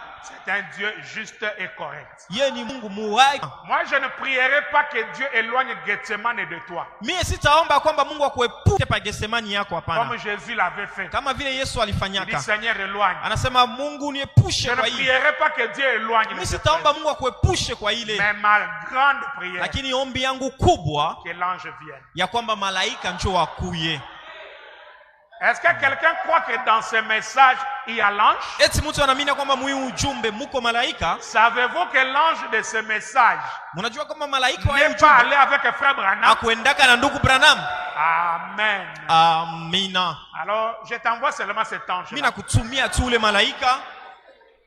C'est un Dieu juste et correct. Yeye ni Mungu muwai. Moi, je ne prierai pas que Dieu éloigne Gethsemane de toi. Mie sitaomba kwamba Mungu akuepushe pa Gethsemane yako, Comme hapana. Jésus l'avait fait. Kama vile Yesu Il dit, alifanyaka. Seigneur, éloigne. Anasema Mungu niepushe Je ne kwa hii. prierai pas que Dieu éloigne Mimi mes sitaomba épreuves. Mungu akuepushe kwa ile. Mais ma grande prière, Lakini ombi yangu kubwa que l'ange vienne. ya kwamba malaika njoo akuye. Est-ce que quelqu'un croit que dans ce message, il y a l'ange? Eti mtu anaamini kwamba mwi ujumbe muko malaika? Savez-vous que l'ange de ce message Mnajua kwamba malaika wa hii n'est pas ujumbe allé avec frère Branham? akuendaka na ndugu Branham? Amen. Amina. Alors, je t'envoie seulement cet ange. Mimi nakutumia tu ule malaika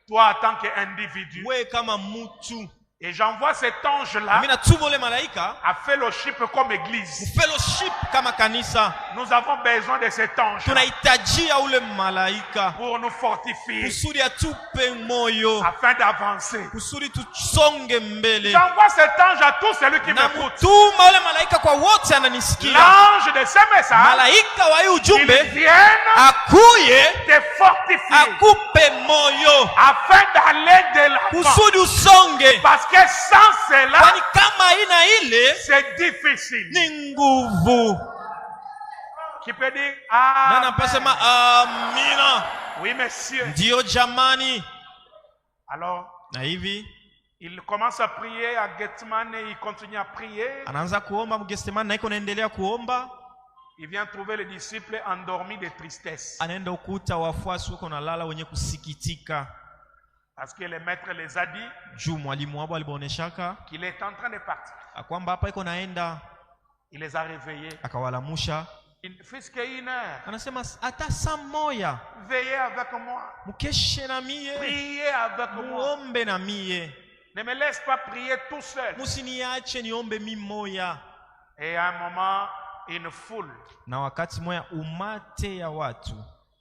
Toi, en tant qu'individu. wewe kama mtu. Et j'envoie cet ange-là Mimi natuma ule malaika à fellowship comme église. fellowship kama kanisa. Nous avons besoin de cet ange tunahitajia ule malaika pour nous fortifier kusudi atupe moyo, afin d'avancer. kusudi tusonge mbele. J'envoie cet ange à tous celui qui m'écoute. Namtuma ule malaika kwa wote ananisikia. L'ange de ce message, Malaika wa hii il ujumbe vient akuye te fortifier akupe moyo afin d'aller de l'avant. kusudi usonge, Parce que sans cela, kwani kama haina ile c'est difficile. ni nguvu. Qui peut dire Na Amen? napasema amina. Oui, monsieur. Ndiyo jamani. Alors, Na hivi il commence à prier à Gethsemane et il continue à prier. anaanza kuomba Mgetsemani na iko naendelea kuomba. Il vient trouver les disciples endormis de tristesse. Anaenda ukuta wafuasi wako nalala wenye kusikitika. Parce que le maître les a dit Juu mwalimu wao alibaoneshaka qu'il est en train de partir. kwamba hapa iko naenda, Il les a réveillés. akawalamusha. Il ne fait qu'une heure. Anasema hata saa moya Veillez avec moi. mukeshe na mie, Priez avec moi. muombe na mie, Ne me laisse pas prier tout seul. musiniache niombe mi moya. Et à un moment, une foule Na wakati moya umate ya watu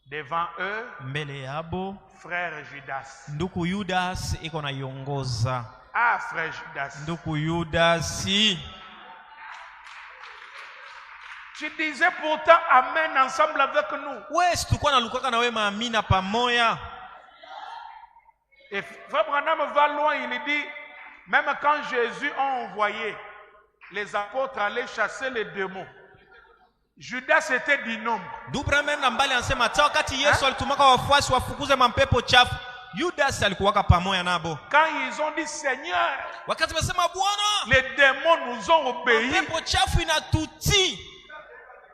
devant eux, mbele yabo, frère Judas. nduku Yudas iko na yongoza. Ah, frère Judas. Nduku Yudasi, Tu disais pourtant Amen ensemble avec nous. wewe tulikuwa nalukaka na wewe maamina pamoja. Et frère Branham va loin, il dit, même quand Jésus a envoyé les apôtres aller chasser les démons, Judas était du nombre. Dubraham na mbali anasema hata wakati Yesu alitumaka wafuasi wafukuze mampepo chafu, Yudas alikuwaka pamoja nabo. Quand ils ont dit Seigneur, Wakati wamesema Bwana, les démons nous ont obéi, pepo chafu inatutii,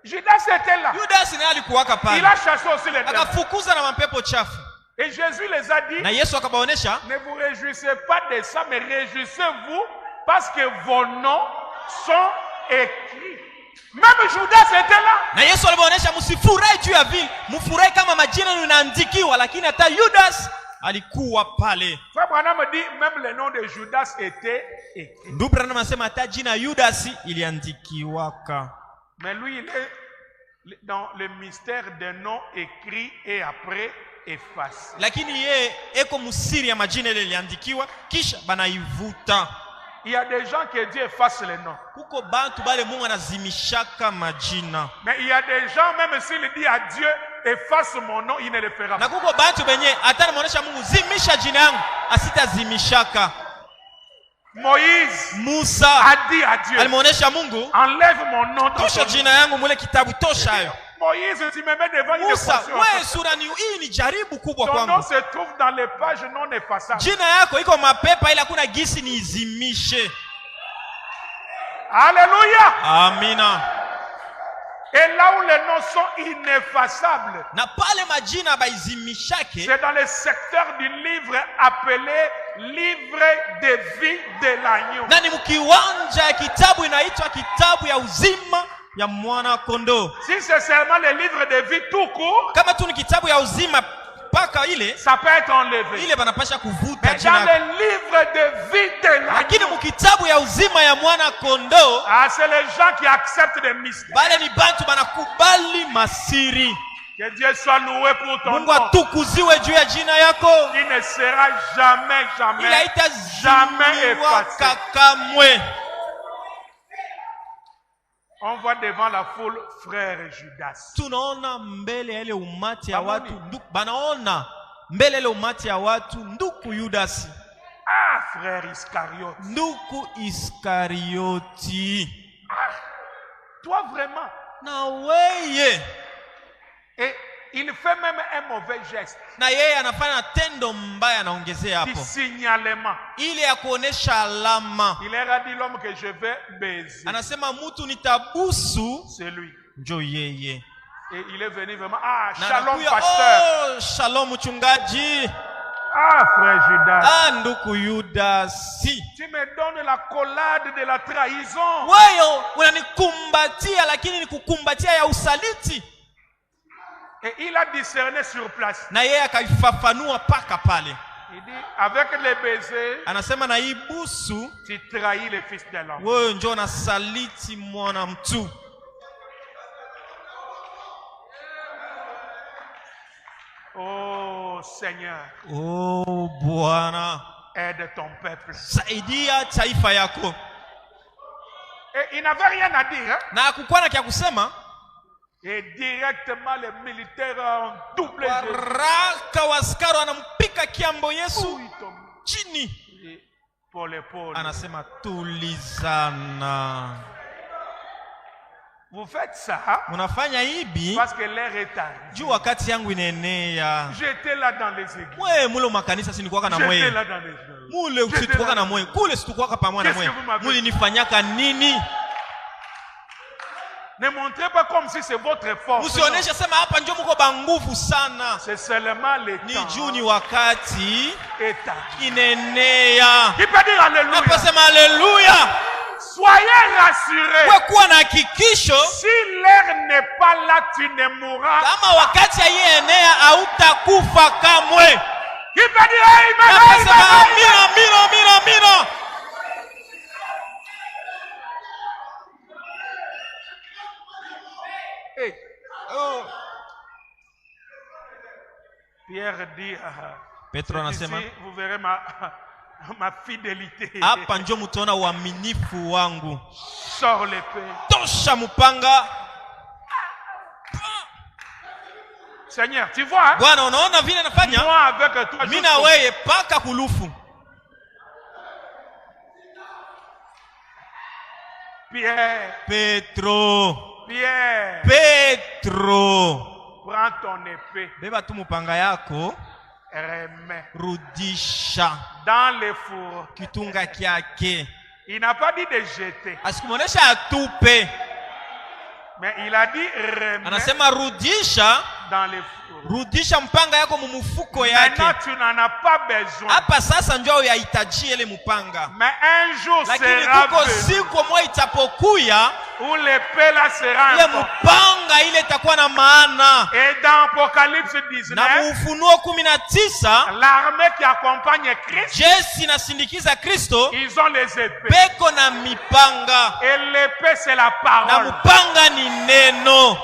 Judas était là. Yudas naye alikuwaka Il pale, a chassé aussi les démons. akafukuza na mapepo chafu. Et Jésus les a dit, Na Yesu akabaonesha, ne vous réjouissez pas de ça, mais réjouissez-vous parce que vos noms sont écrits. Même Judas était là. na Yesu alibaonesha msifurahi juu ya vile, mfurahi kama majina yenu yanaandikiwa, lakini hata Yudas alikuwa pale. Frère Branham dit, même le nom de Judas était écrit. Dubraham anasema hata jina Yudas iliandikiwaka. Mais lui, il est dans le mystère des noms écrits et après effacés. Lakini ye eko musiri ya majina ile iliandikiwa kisha banaivuta. Il y a des gens qui Dieu efface les noms. Kuko bantu bale Mungu anazimishaka majina. Mais il y a des gens, même s'il dit à Dieu, efface mon nom, il ne le fera Na pas. kuko bantu benye hata namuonesha Mungu zimisha jina yangu asitazimishaka. Moïse Musa a dit à Dieu, alimuonesha Mungu, enlève mon nom dans tosha ton jina yangu mule kitabu, tosha hayo. Moïse, tu me mets devant une Musa, équation. wewe sura ni hii ni jaribu kubwa Ton nom kwangu. se trouve dans les pages non effaçables. Jina yako iko mapepa ila kuna gisi niizimishe. Alléluia. Amina. Et là où les noms sont ineffaçables, Na pale majina baizimishake, c'est dans le secteur du livre appelé livre de vie de l'agneau. na ni mkiwanja ya kitabu inaitwa kitabu ya uzima ya mwana kondoo. Si c'est seulement le livre de vie tout court, Kama tu ni kitabu ya uzima paka ile ça peut être enlevé. ile banapasha kuvuta Mais dans jina. le livre de vie de Lakini l'agneau, mkitabu ya uzima ya mwana kondoo, ah, c'est les gens qui acceptent les mystères. bale ni bantu banakubali masiri. Que Dieu soit loué pour ton Mungu nom. atukuziwe juu ya jina yako. Il ne sera jamais, Ile jamais, jamais haitazimiwa effacé. kamwe. On voit devant la foule frère Judas. Tunaona mbele ya ile umati ya Banaoni. watu banaona mbele ya ile umati ya watu nduku Yudasi, Ah, frère Iscariote. nduku Iskarioti. Toi vraiment. Na weye, Et il fait même un mauvais geste. na yeye anafanya tendo mbaya, anaongezea Du hapo signalement. ile ya kuonesha alama. Il leur a dit l'homme que je vais baiser. Anasema mtu nitabusu, C'est lui. njo yeye. Et il est venu vraiment. Ah, Na shalom anakuya, pasteur. oh, shalom mchungaji. Ah, frère Judas. Ah, nduku Yudasi, Tu me donnes la collade de la trahison. wewe unanikumbatia, lakini ni kukumbatia ya usaliti. Et il a discerné sur place. Na yeye akaifafanua paka pale, Il dit, avec les baisers, anasema na ibusu, tu trahis le fils de l'homme. wewe njo unasaliti mwana mtu. Oh Seigneur, Oh Bwana, aide ton peuple. saidia taifa yako. Et il n'avait rien à dire. Hein? Na hakukuwa na kia kusema. Et directement les militaires ont doublé Jésus. Waraka wa askari anampika kiambo Yesu Il tombe. chini. Et pour l'épaule. Anasema tulizana. Vous faites ça Munafanya hivi parce que l'heure est arrivée. juu wakati yangu inaenea. J'étais là dans les églises. Mwe mule makanisa sinikuwaka na J'étais mwe. là dans les églises. Mule usitukwaka na mwe. Kule situkwaka pamoja na mwe. Muli nifanyaka nini? Ne montrez pas comme si c'est votre force. Usioneshe sema hapa ndio mko banguvu sana. C'est seulement le Ni temps. juu ni wakati État. inaenea. Qui peut dire alléluia? Hapa sema haleluya. Soyez rassurés. Kwa kuwa na hakikisho Si l'heure n'est pas là, tu ne mourras. kama wakati haienea hautakufa kamwe. Qui peut dire amen? Hapa sema Amen, amen. amina, amina, amina, amina. Hey, Oh. Pierre dit, Petro anasema ici, vous verrez ma fidélité. hapa ndio mtaona uaminifu wangu. Sors l'épée. Tosha mpanga. Seigneur, tu vois, hein? Bwana, unaona vile nafanya? Moi avec toi, Mimi na wewe paka kulufu. Pierre, Petro. Pierre, Petro. prends ton épée, Beba tu mpanga yako, remets rudisha dans les fours. kitunga kyake. Il n'a pas dit de jeter, Asikumonesha atupe. mais il a dit remets Anasema rudisha, dans les fours. rudisha mpanga yako mumufuko yake. Maintenant, tu n'en as pas besoin. Hapa sasa ndio yahitajie ile mpanga. Mais un jour Lakini sera kuko venu siku moja itapokuya où l'épée là sera ile importante. mpanga ile itakuwa na maana. Et dans Apocalypse Na 19, Ufunuo 19 l'armée qui accompagne Christ, jeshi nasindikiza Kristo ils ont les épées. beko na mipanga Et l'épée, c'est la na parole. mpanga ni neno.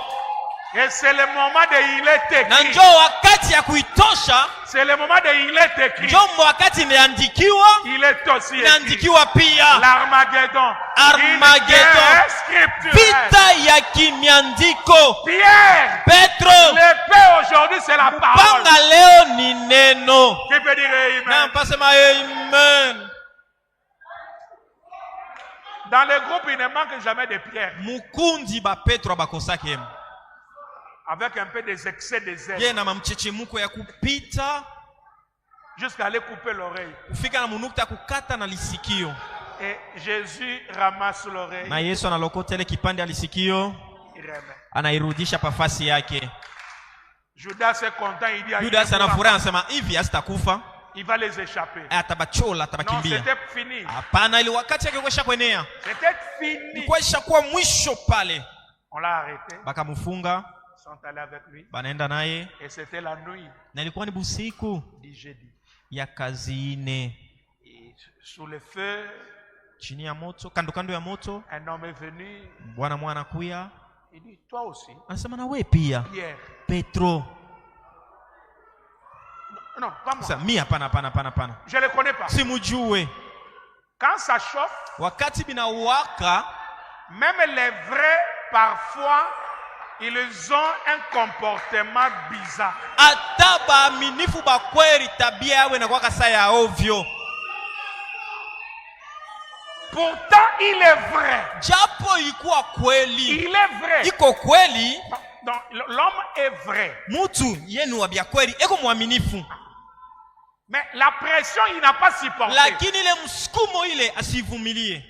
Et c'est le moment de il est Na écrit. njoo wakati ya kuitosha, C'est le moment de il est écrit. njoo wakati inaandikiwa, Il est aussi écrit. inaandikiwa pia. L'Armageddon. Armageddon. Une guerre scripturelle. Vita ya kimiandiko. Pierre, Petro, l'épée aujourd'hui, c'est la parole. panga leo ni neno. Qui peut dire Na amen? mpasema amen. Dans le groupe, il ne manque jamais de pierres. Mukundi ba Petro bakosake. Avec un peu des excès de zèle. Ye na mamchechemuko ya kupita Jusqu'à aller couper l'oreille. kufika na munukta kukata na lisikio. Et Jésus ramasse l'oreille. Na Yesu analokota ile kipande ya lisikio, Il remet. anairudisha pafasi yake. Judas est content. Il dit à Judas Jésus, anafurahi, anasema hivi asitakufa, il va les échapper. atabachola, Non, atabakimbia. c'était fini. Hapana, ile wakati yake kwesha kuenea, C'était fini. ilikuwa ishakuwa mwisho pale. On l'a arrêté. Bakamfunga, Ils sont allés avec lui. banaenda naye, Et c'était la nuit na ilikuwa ni busiku du jeudi. ya kazi ine, Et sous le feu, chini ya moto, kando kando ya moto. un homme est venu. Bwana mwana kuya, Il dit, toi aussi, anasema na wewe pia Pierre. Petro. Non, pas moi. Sasa mimi hapana, hapana, hapana, hapana, Je ne le connais pas. simujue. Quand ça chauffe, Wakati binawaka, même les vrais, parfois, ils ont un comportement bizarre. hata baaminifu bakweli tabia yawe na kwa saa ya ovyo. Pourtant, il est vrai. Japo ilikuwa kweli, Il est vrai. iko kweli, Donc, l'homme est vrai. mtu yenu wa bia kweli eko mwaminifu, Mais la pression, il n'a pas supporté. lakini ile msukumo ile asivumilie.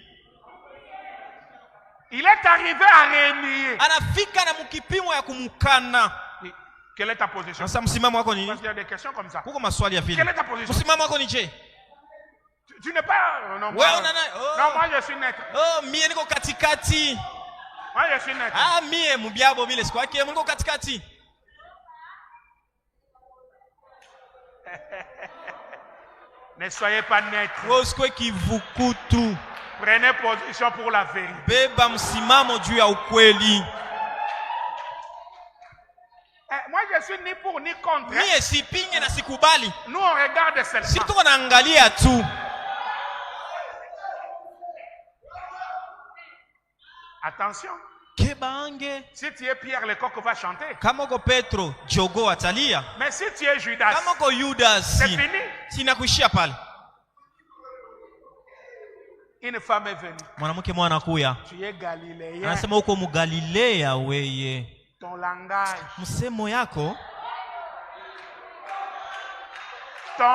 Il est arrivé à renier. Anafika na mkipimo ya kumukana. Quelle est ta position? Sasa msimamo wako ni Parce qu'il y a des questions comme ça. kuko maswali ya Quelle vile. est ta position? Msimamo wako ni je? Tu n'es pas... Non, Ouais, moi, on en a- oh. non, moi je suis net. Oh, mie niko katikati. Moi je suis net. Ah, mie mubiabo vile siku yake niko katikati. Ne soyez pas net. Wewe usikwe kivukutu. Prenez position pour la vérité. Beba msimamo juu ya ukweli. Moi je je suis ni pour ni contre. mie sipinge na sikubali. Nous, on regarde seulement. Si tuko naangalia tu. Attention. Kebange. Si tu es Pierre, le coq va chanter. Kama uko Petro, jogo atalia. Mais si tu es Judas, Kama uko Yudas, c'est fini. sinakuishia pale. Une femme est venue. Mwanamke mwana kuya. Tu es Galiléen. Anasema uko Mugalilea weye. Ton langage. Msemo yako, Ton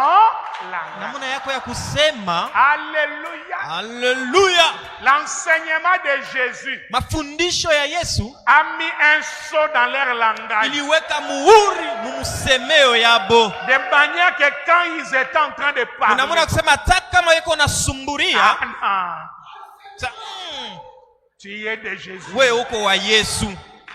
langage. namna yako ya kusema. Alléluia. Haleluya. L'enseignement de Jésus Mafundisho ya Yesu a mis un sceau dans leur langage. iliweka muhuri mumsemeo yabo. De manière que quand ils étaient en train de parler, Unamwona kusema hata kama yuko nasumburia, tu es de Jésus. we uko wa Yesu.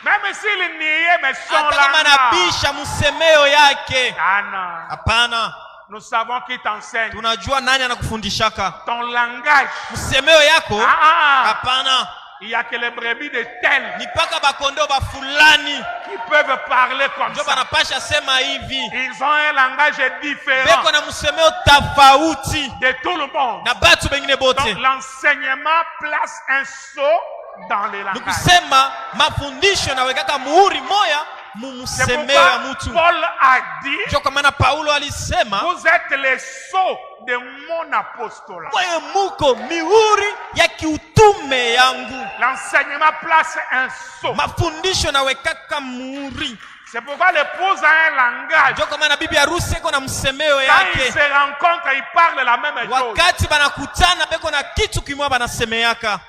Même s'il niait, mais son Hata kama langage. nabisha msemeo yake. Ah non. Hapana. Nous savons qui t'enseigne. Tunajua nani anakufundishaka. Ton langage. Msemeo yako. Hapana. Il y a que les brebis de tel Ni paka bakondo ba fulani qui peuvent parler comme ndio ça. banapasha sema hivi. Ils ont un langage différent Beko na msemeo tofauti de tout le monde. na batu bengine bote. Donc l'enseignement place un sceau dans les langages. Nikusema mafundisho nawekaka muhuri moya C'est mumsemeo ya pourquoi mtu. Paul a dit, Ndio kwa maana Paulo alisema, vous êtes les sceaux de mon apostolat. wewe muko mihuri ya kiutume yangu. L'enseignement place un sceau. Mafundisho nawekaka muhuri. C'est pourquoi l'épouse a un langage. Ndio kwa maana bibi harusi iko na msemeo Quand ils yake. se rencontrent, ils parlent la même chose. Wakati banakutana beko na kitu kimwa banasemeaka.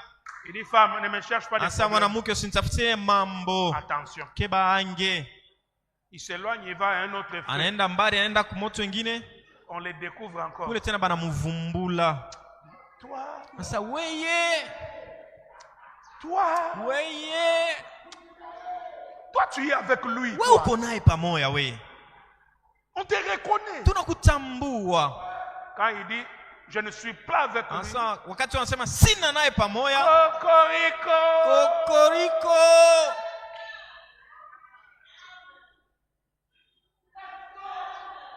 Il dit, femme, ne me cherche pas de Asa problème. mwanamke usinitafutie mambo. Attention. Kebange. Il s'éloigne, il va à un autre feu. Anaenda mbali, anaenda kumoto wengine. On les découvre encore. Kule tena banamuvumbula. Toi, Asa weye. Weye. toi tu es avec lui. Wewe Toi. uko naye pamoja weye. On te reconnaît. Tunakutambua. Quand il dit, je ne suis pas avec lui. Asa wakati wanasema sina naye pamoja. Cocorico. Kokoriko.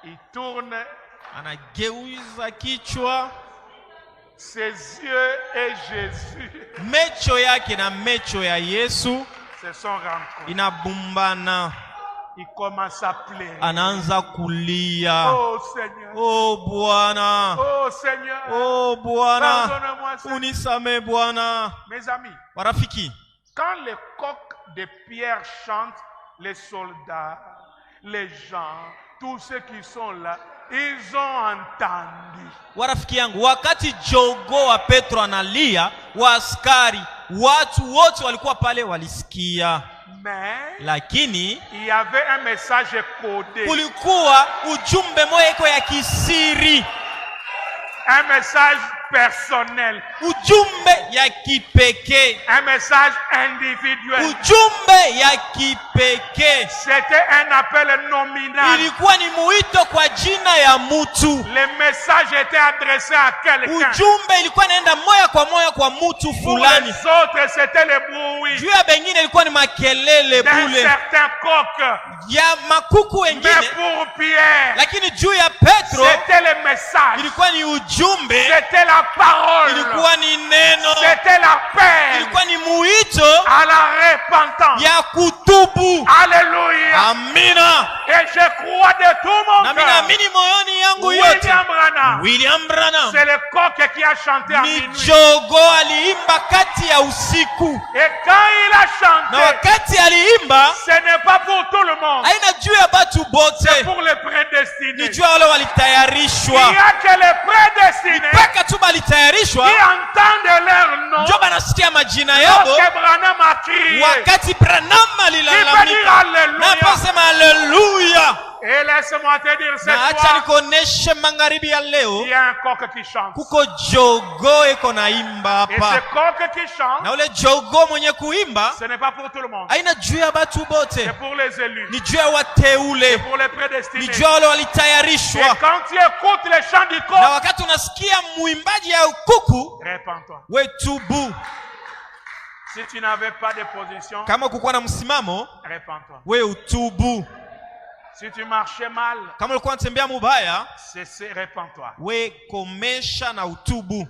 Il tourne Anageuza kichwa. ses yeux et Jésus Mecho yake na mecho ya Yesu se sont rencontrés. inabumbana. Il commence à pleurer. Anaanza kulia. Oh Seigneur. Oh Bwana. Oh Seigneur. Oh Bwana. Pardonne-moi, Seigneur. Unisame Bwana. Mes amis, Warafiki, quand les coqs de Pierre chantent, les soldats, les gens, tous ceux qui sont là, ils ont entendu. warafiki yangu, wakati jogo wa Petro analia, waaskari, watu wote walikuwa pale walisikia. Mais Lakini il y avait un message codé, kulikuwa ujumbe moja iko ya kisiri, un message personnel, ujumbe ya kipekee, un message individuel. ujumbe ya kipekee. C'était un appel nominal. Ilikuwa ni muito kwa jina ya mtu. Le message était adressé à quelqu'un. Ujumbe ilikuwa inaenda moja kwa mtu Pour fulani. les autres, c'était le bruit Juu ya bengine ilikuwa ni makelele d'un bule certain coq. ya makuku Mais wengine, pour Pierre, lakini juu ya Petro c'était le message. ilikuwa ni ujumbe, C'était la parole. ilikuwa ni neno, C'était l'appel ilikuwa ni muito à la repentance. ya kutubu. Alléluia. Amina. Et je crois de tout mon Na mimi cœur. naamini moyoni yangu yote, William Branham, William Branham c'est le coq qui a chanté à ni minuit. jogo aliimba kati ya usiku, Et quand il a na chanté, wakati aliimba ce n'est pas pour tout le monde. haina juu ya batu C'est bote, pour les ni prédestinés. juu ya wale Il walitayarishwa. n'y a que les prédestinés Mpaka tu balitayarishwa qui entendent leur nom ndio banasikia majina yabo. lorsque Branham a crié. Wakati Branham Il peut dire alilalamika Alléluia. na pasema haleluya. Et laisse-moi te dire cette Na acha fois, nikuoneshe magharibi ya leo, il y a un coq qui chante. kuko jogo iko naimba Et ce hapa, coq qui chante, na ule jogo mwenye kuimba ce n'est pas pour tout le monde. haina juu ya batu bote, C'est pour les élus. ni juu ya wateule, Pour les ni prédestinés. juu ya wale Et walitayarishwa. quand tu écoutes les chants du Na coq, wakati unasikia muimbaji ya kuku, répands-toi. we tubu. Si tu n'avais pas de position, Kama kukuwa na msimamo, répands-toi. we utubu. Si tu marchais mal, Kama ulikuwa unatembea mubaya, cessez, répands-toi. we komesha na utubu.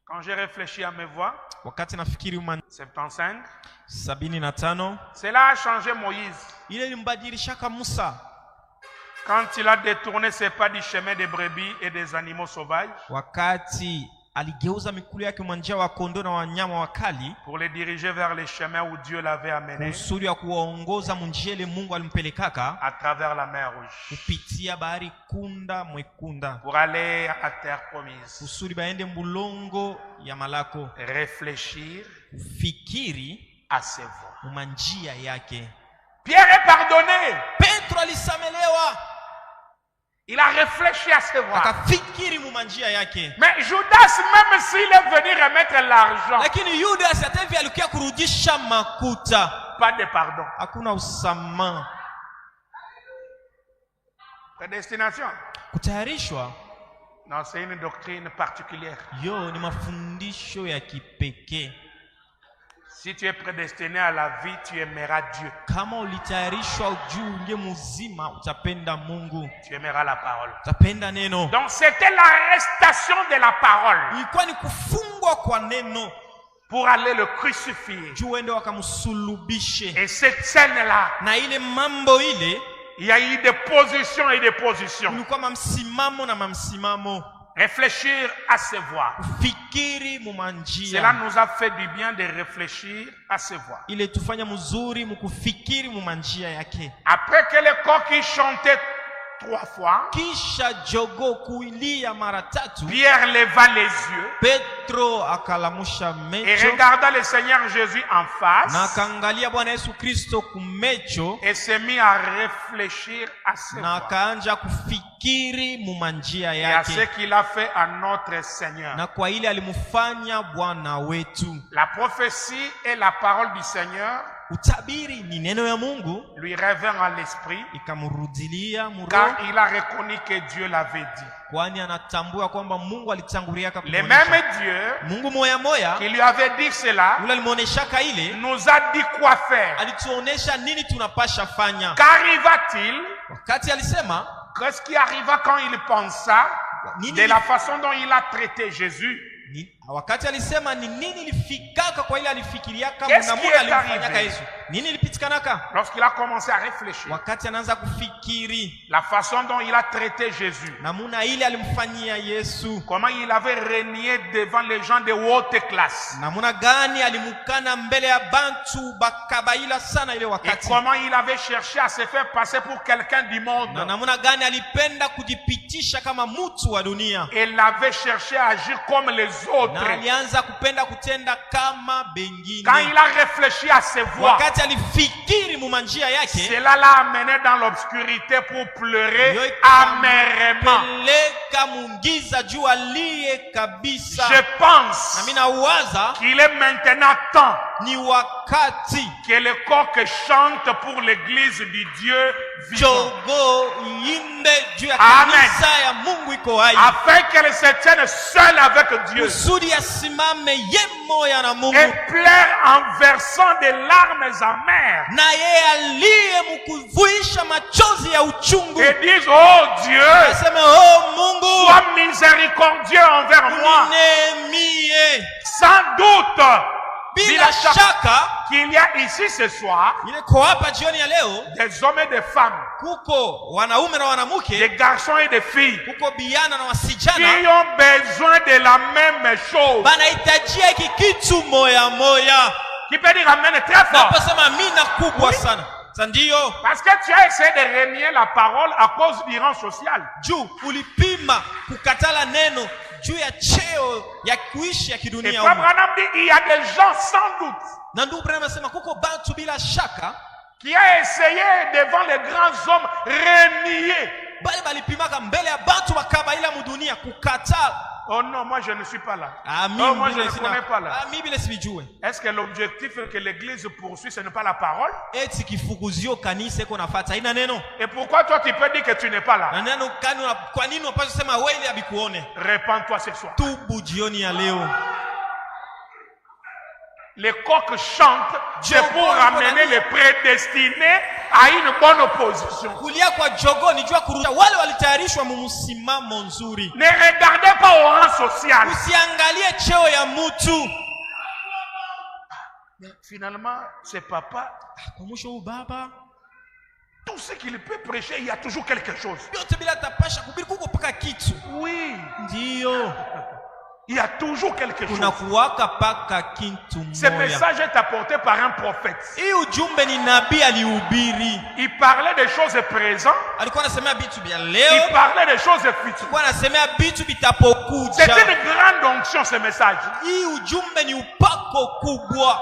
Quand j'ai réfléchi à mes voix, Wakati nafikiri 75, 75, cela a changé Moïse. ile ilimbadilishaka Musa. Quand il a détourné ses pas du chemin des brebis et des animaux sauvages Wakati aligeuza mikulu yake mwa njia wa kondoo na wanyama wakali pour les diriger vers les chemins où Dieu l'avait amené kusudi ya kuwaongoza munjia ile Mungu alimpelekaka à travers la mer Rouge kupitia bahari kunda mwekunda pour aller à terre promise. kusudi baende mbulongo ya malako. Réfléchir Kufikiri à ses voies. mumanjia yake. Pierre est pardonné. Petro alisamelewa, Il a réfléchi à ses voies. akafikiri mumanjia yake. Mais Judas, même s'il est venu remettre l'argent, Lakini Yudas hata hivi alikuwa kurudisha makuta, pas de pardon. hakuna usamaha. Prédestination. Kutayarishwa Non, c'est une doctrine particulière. yo ni mafundisho ya kipekee. Si tu es prédestiné à la vie, tu aimeras Dieu. Kama ulitayarishwa juu unge mzima, utapenda Mungu, Tu aimeras la parole. utapenda neno. Donc c'était l'arrestation de la parole Ilikuwa ni kufungwa kwa neno pour aller le crucifier. juu ende wakamsulubishe. Et cette scène-là, Na ile mambo ile il y a eu des positions et des positions. kulikuwa mamsimamo na mamsimamo. Réfléchir à ses voies. Fikiri Cela mumanjia nous a fait du bien de réfléchir à ses voies. ile tufanya mzuri mukufikiri mumanjia yake. Après que les coqs chantaient 3 fois, Kisha jogo kuilia mara tatu, Pierre leva les yeux Petro akalamusha et mecho regarda le Seigneur Jésus en na face akaangalia Bwana Yesu Kristo kumecho et s'est mis à réfléchir à ses na voies akaanja kufikiri mumanjia et à ce yake qu'il a fait à notre Seigneur. na kwa ile alimufanya Bwana wetu. La prophétie et la parole du Seigneur Utabiri ni neno ya Mungu, lui revint à l'esprit ikamrudilia muroho, car il a reconnu que Dieu l'avait dit. kwani anatambua kwamba Mungu alitangulia Le kumuonesha. même Dieu Mungu moya moya qui lui avait dit cela yule alimuoneshaka ile, nous a dit quoi faire. alituonesha nini tunapasha fanya. Qu'arriva-t-il? Wakati alisema Qu'est-ce qui arriva quand il pensa nini, de la façon dont il a traité Jésus? wakati alisema ni nini ilifikaka kwa ile alifikiriaka Qu'est-ce na qui Mungu est alimfanyaka arrivé? Yesu, nini ilipitikanaka Lorsqu'il a commencé à réfléchir, wakati anaanza kufikiri la façon dont il a traité Jésus, namuna ile alimfanyia Yesu, comment il avait régné devant les gens de haute classe, namuna gani alimukana mbele ya bantu bakabaila sana ile et wakati, comment il avait cherché à se faire passer pour quelqu'un du monde. na namuna gani alipenda kujipitisha kama mtu wa dunia, Il avait cherché à agir comme les autres. na alianza kupenda kutenda kama bengine. Quand il a réfléchi à ses voies, Wakati alifikiri mumanjia yake, cela l'a amené dans l'obscurité pour pleurer yo amèrement. ikampeleka mungiza juu aliye kabisa. Je Na pense mimi nawaza qu'il est maintenant temps ni wakati que le coq chante pour l'église du Dieu vivant, jogo iimbe juu ya Amen. kanisa ya Mungu iko hai, afin qu'elle se tienne seule avec Dieu kusudi asimame ye moya na et Mungu, pleure en versant des larmes amères na yeye aliye mkuvuisha machozi ya uchungu, et dise: oh Dieu, aseme oh Mungu sois miséricordieux envers moi. uninemie. Sans doute, Bila shaka qu'il y a ici ce soir niko hapa jioni ya leo, des hommes et des femmes, kuko wanaume na wanamke, des garçons et des filles kuko biana na qui wasijana ont besoin de la même chose. banahitajia hiki kitu moya moya. Qui peut dire amen très fort? Naposema amina kubwa sana. Sasa ndio Parce que tu as essayé de renier la parole à cause du rang social. juu ulipima kukatala neno juu ya cheo ya kuishi ya Et kidunia Frère humu. Branham dit, il y a des gens sans doute Na ndugu Branham anasema kuko bantu bila shaka qui a essayé devant les grands hommes renier. bale balipimaka mbele ya bantu bakabaila mudunia kukatala. Oh non, moi je ne suis pas là. Ah, Oh, moi je ne connais pas là. mimi bila sibijue. Est-ce que l'objectif que l'église poursuit, ce n'est pas la parole? Eti kifukuzio kanisa iko nafuata ina neno. Et pourquoi toi tu peux dire que tu n'es pas là? Na neno kani kwa nini unapaswa kusema wewe ili abikuone? Répands-toi ce soir. Tubu jioni ya leo. les coqs chantent, c'est pour amener les prédestinés à une bonne position. Kulia kwa jogo ni jua kurusha wale walitayarishwa mumsimamo nzuri. Ne regardez pas au rang social. Usiangalie cheo ya mtu. Mais finalement, c'est papa. Kwa mwisho baba, tout ce qu'il peut prêcher, il y a toujours quelque chose. Yote bila tapasha kubiri kuko paka kitu. Oui. Ndio. Il y a toujours quelque chose. Kuna kuwaka paka kitu moja. Ce message est apporté par un prophète. Hii ujumbe ni nabii alihubiri. Il parlait des choses présentes. Alikuwa anasemea vitu vya leo. Il parlait des choses futures. Alikuwa anasemea vitu vitapokuja. C'est une grande onction ce message. Hii ujumbe ni upako kubwa.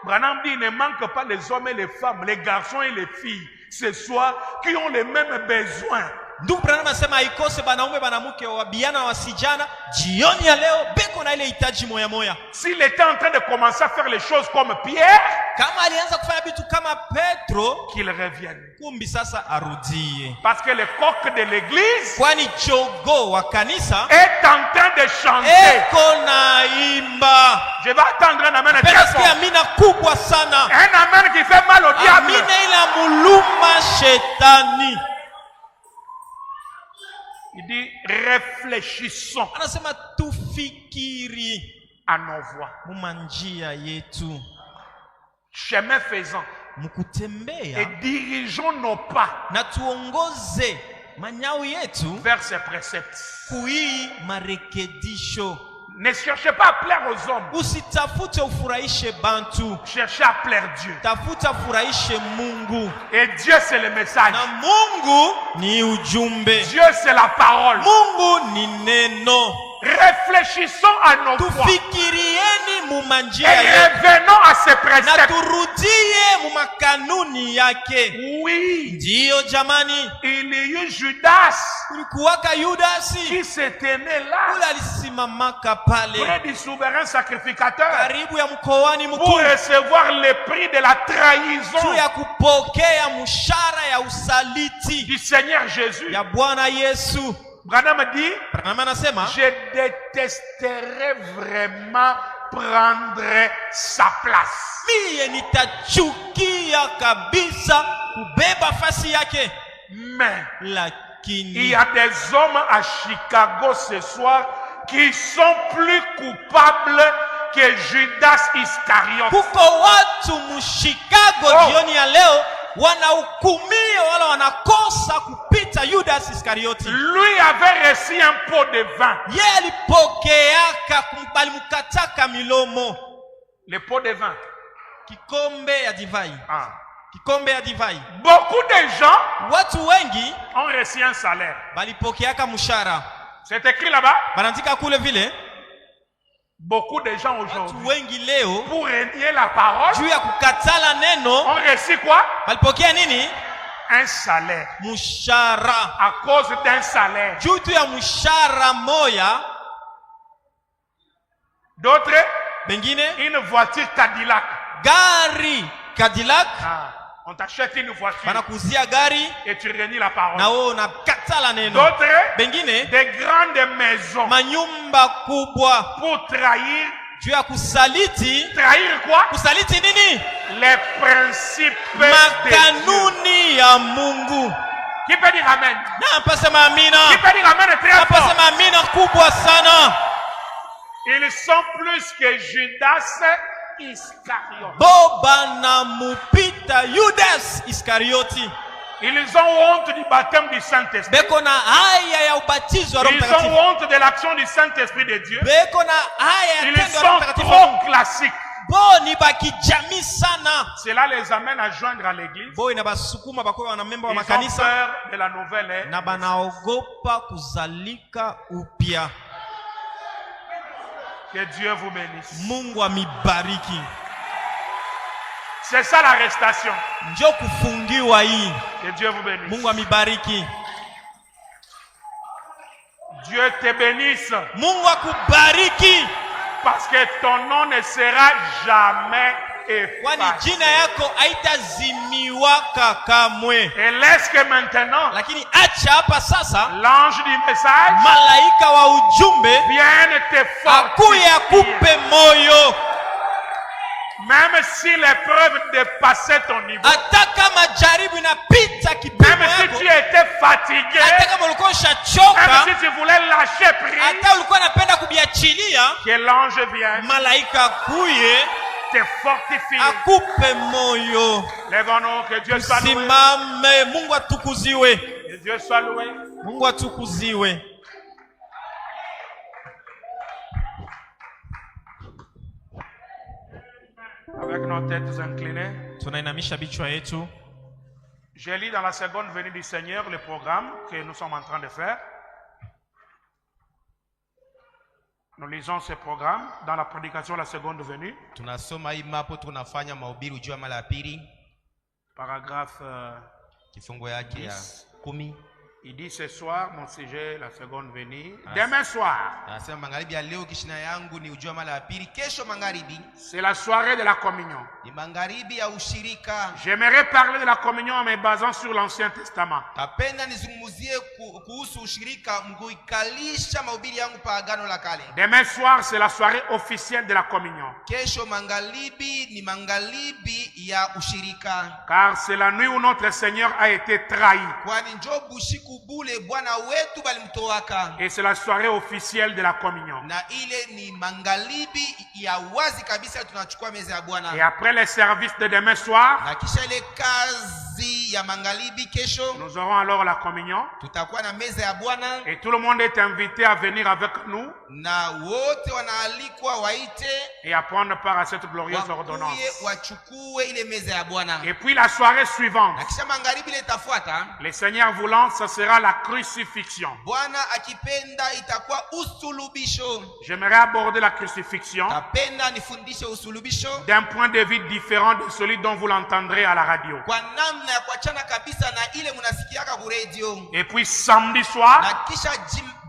Branham dit, il ne manque pas les hommes et les femmes, les garçons et les filles, ce soir, qui ont les mêmes besoins. Ndugu Branham anasema haikose banaume banamuke wabiana wasijana jioni ya leo beko na ile hitaji moya moya. S'il était en train de commencer à faire les choses comme Pierre, kama alianza kufanya vitu kama Petro, qu'il revienne. Kumbi sasa arudie. Parce que le coq de l'église kwani jogo wa kanisa est en train de chanter. Eko na imba. Je vais attendre un amen très fort. Amina kubwa sana. Un amen qui fait mal au diable. Amina ila muluma shetani. Il dit réfléchissons. Anasema tufikiri à nos voies. Mumanjia yetu. Chemin faisant. Mukutembea. Et dirigeons nos pas. Na tuongoze manyao yetu vers ses préceptes. Kui marekedisho. Ne cherchez pas à plaire aux hommes. Usitafute ufurahishe bantu. Cherchez à plaire Dieu. Tafuta furahishe Mungu. Et Dieu c'est le message. Na Mungu ni ujumbe. Dieu c'est la parole. Mungu ni neno. Réfléchissons à nos voies. Tufikirieni mumanjia et revenons à ses préceptes. Na turudie mumakanuni yake. Oui. Ndio jamani. Il y a eu Judas. Kulikuwaka Yudasi. Qui s'est tenu là. Ule alisimamaka pale. Près du souverain sacrificateur. Karibu ya mkoani mkuu. Pour recevoir le prix de la trahison. Juu ya kupokea mshahara ya usaliti. Du Seigneur Jésus. Ya Bwana Yesu. Branham dit, je détesterais vraiment prendre sa place. Mie nitachukia kabisa kubeba fasi yake. Mais lakini il y a des hommes à Chicago ce soir qui sont plus coupables que Judas Iscariot. Kuko watu mu Chicago jioni ya leo wanahukumia wala wanakosa kupita Judas Iskarioti. Lui avait reçu un pot de vin. Yeye alipokeaka kumbali mukataka milomo. Le pot de vin. Kikombe ya divai. Kikombe ya divai. Beaucoup de gens watu wengi ont reçu un salaire. Balipokeaka mshahara. C'est écrit là-bas. Banaandika kule vile. Beaucoup de gens aujourd'hui, wengi leo, pour renier la parole, juu ya kukatala neno, ont reçu quoi? Balipokea nini? Un salaire. Mshahara. À cause d'un salaire. Juu tu ya mshahara moya. D'autres, bengine, une voiture Cadillac. Gari Cadillac. On t'achète une voiture. Banakuzia gari. Et tu renies la parole. Na wewe unakatala neno. D'autres, bengine, des grandes maisons. Manyumba kubwa. Pour trahir. Juu ya kusaliti. Trahir quoi? Kusaliti nini? Les principes. Makanuni ya Mungu. Qui peut dire amen? Na pasema amina. Qui peut dire amen très fort? Pasema amina kubwa sana. Ils sont plus que Judas Iscariot. Boba mupita Judas Iskarioti. Ils ont honte du baptême du Saint-Esprit. Beko na haya ya ubatizo wa Roho Mtakatifu. Ils ont honte de l'action du Saint-Esprit de Dieu. Beko na haya ya Ils sont trop classiques. Bo ni bakijami sana. Cela les amène à joindre à l'église. Bo inabasukuma bakwe wana memba wa Ils ont makanisa. peur de la nouvelle ère. Na banaogopa kuzalika upya. Que Dieu vous bénisse. Mungu amibariki. C'est ça l'arrestation. Ndio kufungiwa hii. Que Dieu vous bénisse. Mungu amibariki. Dieu te bénisse. Mungu akubariki. Parce que ton nom ne sera jamais effacé. Kwani jina yako haitazimiwaka kamwe. Et laisse que maintenant, lakini acha hapa sasa, l'ange du message, malaika wa ujumbe, vienne te akuye akupe moyo. Même si l'épreuve dépassait ton niveau, hata kama jaribu inapita kipimo même si yako, tu étais fatigué, hata kama ulikuwa même ushachoka, si tu voulais lâcher prise, hata ulikuwa unapenda kubiachilia, que l'ange vienne malaika akuye te fortifier. akupe moyo. Lève-nous, que Dieu soit loué. Simame, Mungu atukuziwe, Que Dieu soit loué. Mungu atukuziwe. Avec nos têtes inclinées, Tunainamisha vichwa yetu. j'ai lu dans la seconde venue du Seigneur le programme que nous sommes en train de faire. Nous lisons ce programme dans la prédication de la seconde venue, Tunasoma hii mapo tunafanya mahubiri ujua mara ya pili, paragraphe kifungo yake ya 10. il dit ce soir, mon sujet, la seconde venue. Demain soir, Anasema magharibi ya leo kishina yangu ni ujua mara ya pili. Kesho magharibi c'est la soirée de la communion. ni magharibi ya ushirika. J'aimerais parler de la communion en me basant sur l'Ancien Testament. Napenda nizungumzie kuhusu ushirika mkuikalisha mahubiri yangu pa agano la kale. Demain soir, c'est la soirée officielle de la communion. Kesho magharibi ni magharibi ya ushirika. Car c'est la nuit où notre Seigneur a été trahi. Kwani njo bushiku bule Bwana wetu balimtoaka. Et c'est la soirée officielle de la communion. Na ile ni magharibi ya wazi kabisa tunachukua meza ya Bwana. Et après les services de demain soir, Na kisha ile kazi ya magharibi kesho nous aurons alors la communion. tutakuwa na meza ya Bwana Et tout le monde est invité à venir avec nous na wote wanaalikwa waite et à prendre part à cette glorieuse ordonnance. wakuye wachukue ile meza ya Bwana. Et puis la soirée suivante, Na kisha magharibi ile itafuata, le Seigneur voulant, ce sera la crucifixion. Bwana akipenda itakuwa usulubisho. J'aimerais aborder la crucifixion Tapenda nifundishe usulubisho d'un point de vue différent de celui dont vous l'entendrez à la radio. kwa namna ya kuachana kabisa na ile munasikiaka ku radio. Et puis samedi soir, Na kisha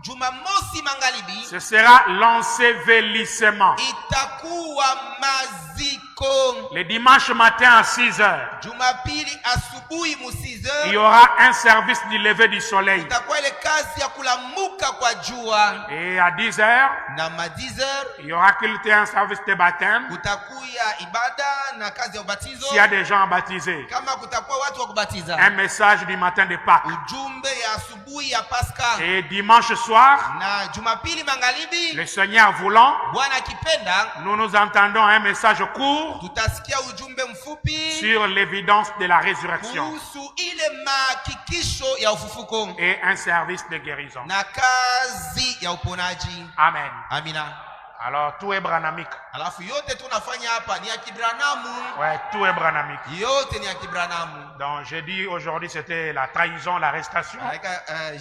Jumamosi magharibi ce sera l'ensevelissement. itakuwa maziko. Le dimanche matin à 6 heures, Jumapili asubuhi mu 6 il heures y aura un service du lever du soleil. itakuwa ile kazi ya kulamuka kwa jua. Et à 10 heures, Na ma 10 heures il y aura culte et un service de baptême kutakuya ibada na kazi ya ubatizo. s'il y a des gens baptisés. Kama kutakuwa watu wa kubatiza, Un message du matin de Pâques. ujumbe ya asubuhi ya Pasaka. Et dimanche soir, Na Jumapili magharibi, le Seigneur voulant, Bwana akipenda, nous nous entendons un message court tutasikia ujumbe mfupi sur l'évidence de la résurrection kuhusu ile mahakikisho ya ufufuko et un service de guérison. na kazi ya uponaji. Amen. Amina. Alors, tout est branamique. Alafu yote tunafanya hapa ni ya Kibranamu. Ouais, tout est branamique. Yote ni ya Kibranamu. Donc, j'ai dit aujourd'hui, c'était la trahison, l'arrestation.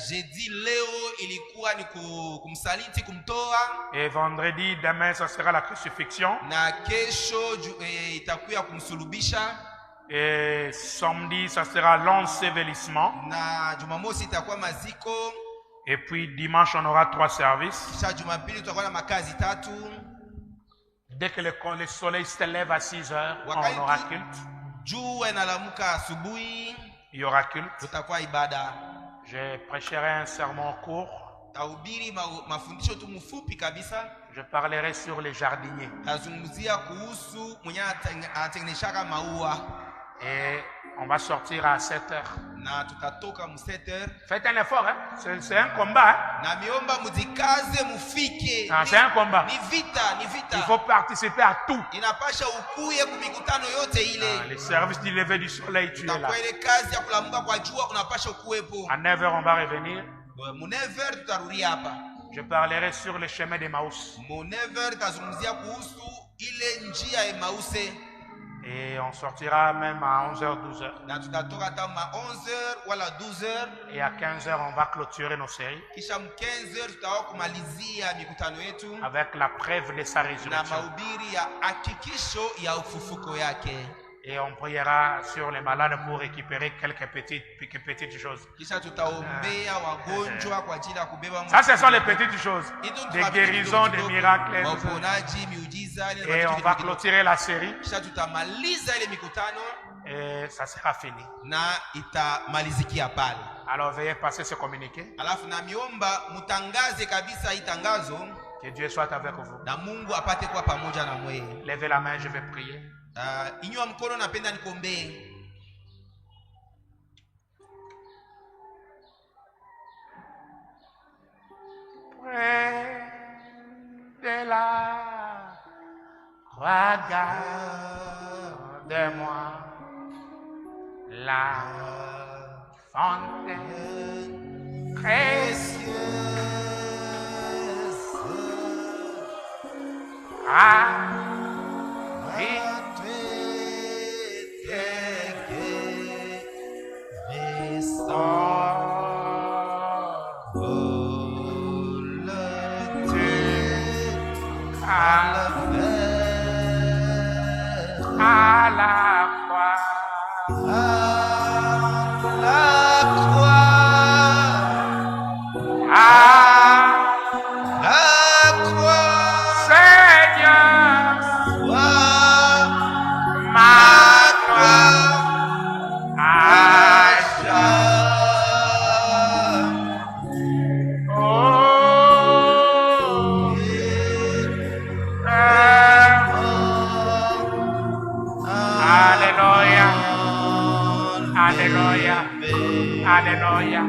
Jeudi leo ilikuwa ni kumsaliti, kumtoa, Et vendredi, demain, ça sera la crucifixion. na kesho itakuwa kumsulubisha, Et samedi, ça sera l'ensevelissement. na Jumamosi itakuwa maziko, Et puis dimanche, on aura 3 services. kisha Jumapili tutakuwa na makazi 3. Dès que le soleil se lève à 6 heures, on Wakati aura culte. jua inalamuka asubuhi, Il y aura culte. tutakuwa ibada. Je prêcherai un sermon court. Tahubiri mafundisho tu mfupi kabisa. Je parlerai sur les jardiniers. Tazungumzia kuhusu mwenye anatengenezaka maua, Et on va sortir à 7 heures. na tutatoka mu 7 heures. Faites un effort, hein? C'est un combat. Hein? Na miomba mujikaze mufike. Ah, c'est un combat. Ni vita, ni vita. Il faut participer à tout. Inapasha ukuye kumikutano yote ile. Les services du lever du soleil, tu es là. Utakuwa ile kazi ya kulamuka kwa jua unapasha ukuwepo. À 9 heures, on va revenir. Mu 9 heures tutarudia hapa. Je parlerai sur le chemin d'Emmaüs. Mu 9 heures tazungumzia kuhusu ile njia ya Emause. Et on sortira même à 11h, 12h. Na tutatoka kama 11 heures wala 12 heures. Et à 15h, on va clôturer nos séries Kisha 15 heures tutawa kumalizia mikutano yetu avec la preuve de sa na résurrection. mahubiri ya hakikisho ya ufufuko yake. Et on priera sur les malades pour récupérer quelques petites choses. Kisha tutaombea wagonjwa kwa ajili ya kubeba. Ça, ce sont les petites choses. Des guérisons, des miracles. Waponaji, miujiza. Et on va clôturer la série. Kisha tutamaliza ile mikutano Et ça sera fini. na itamalizikia pale. Alors veuillez passer ce communiqué. Alafu na miomba mutangaze kabisa hii tangazo Que Dieu soit avec vous. na Mungu apate kuwa pamoja na mweye. Levez la main, je vais prier. Inua mkono, napenda nikuombee. De la regarde-moi la fontaine précieuse. À la croix, Seigneur, ma gloire, à Alléluia, Alléluia, Alléluia.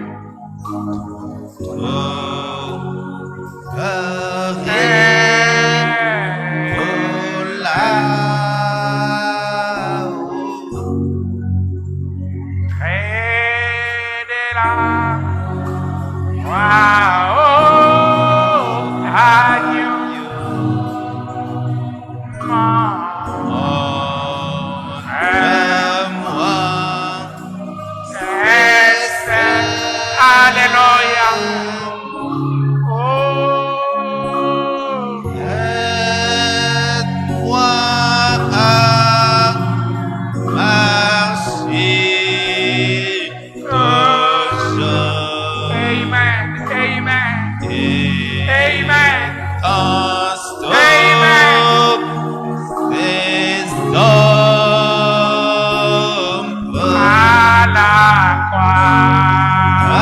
Alléluia. Aide-moi à marcher toujours. Amen. Amen. Amen. Stop Amen. des hommes À la croix.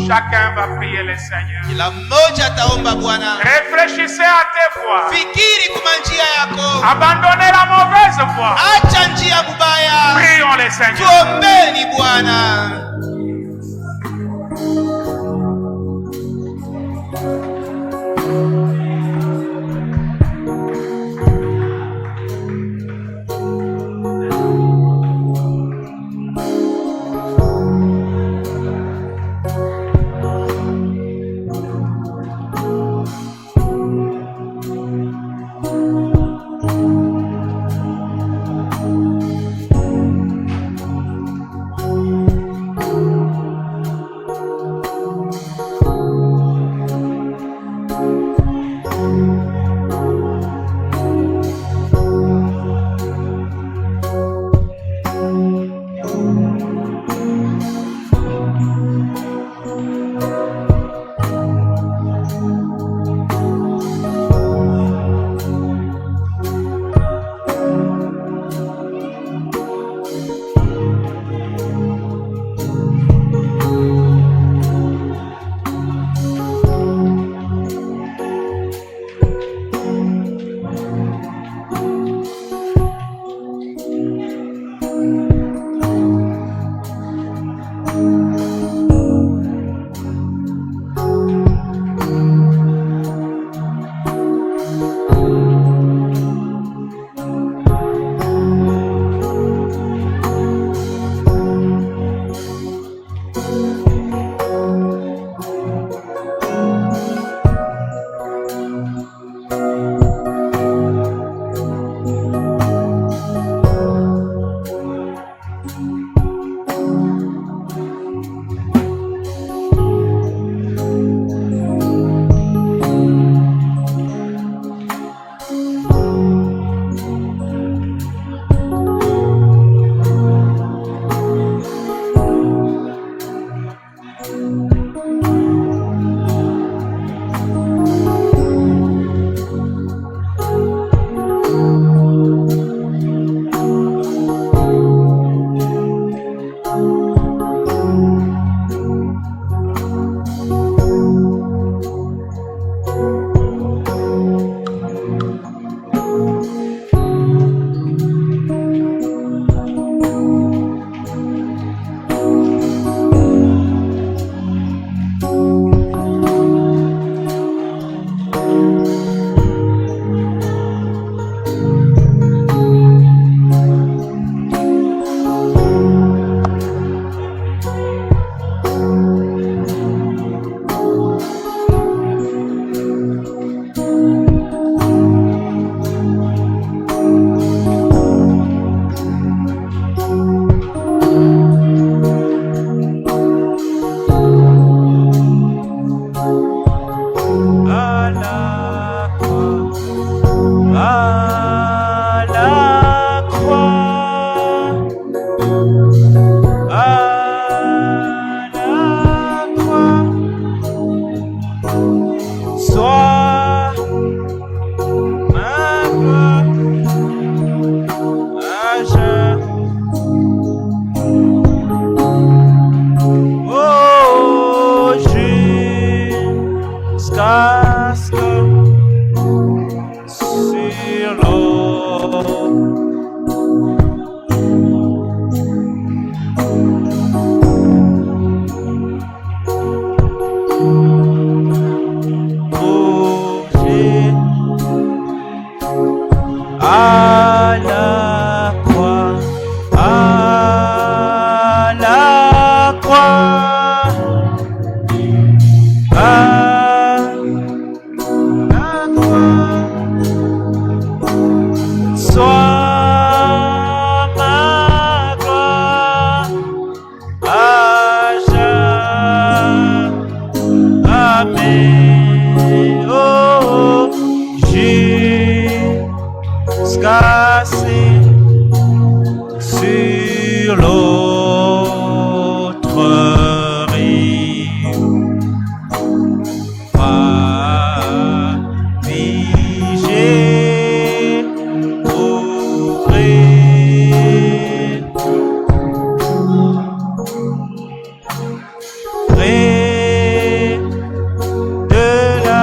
Chacun va prier le Seigneur. Kila mmoja ataomba Bwana. Réfléchissez à tes voies. Fikiri kwa njia yako. Abandonnez la mauvaise voie. Acha njia mbaya. Prions le Seigneur. Tuombeni Bwana. sur l'autre rive. J'ai ouvré près de la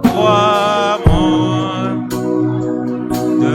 croix de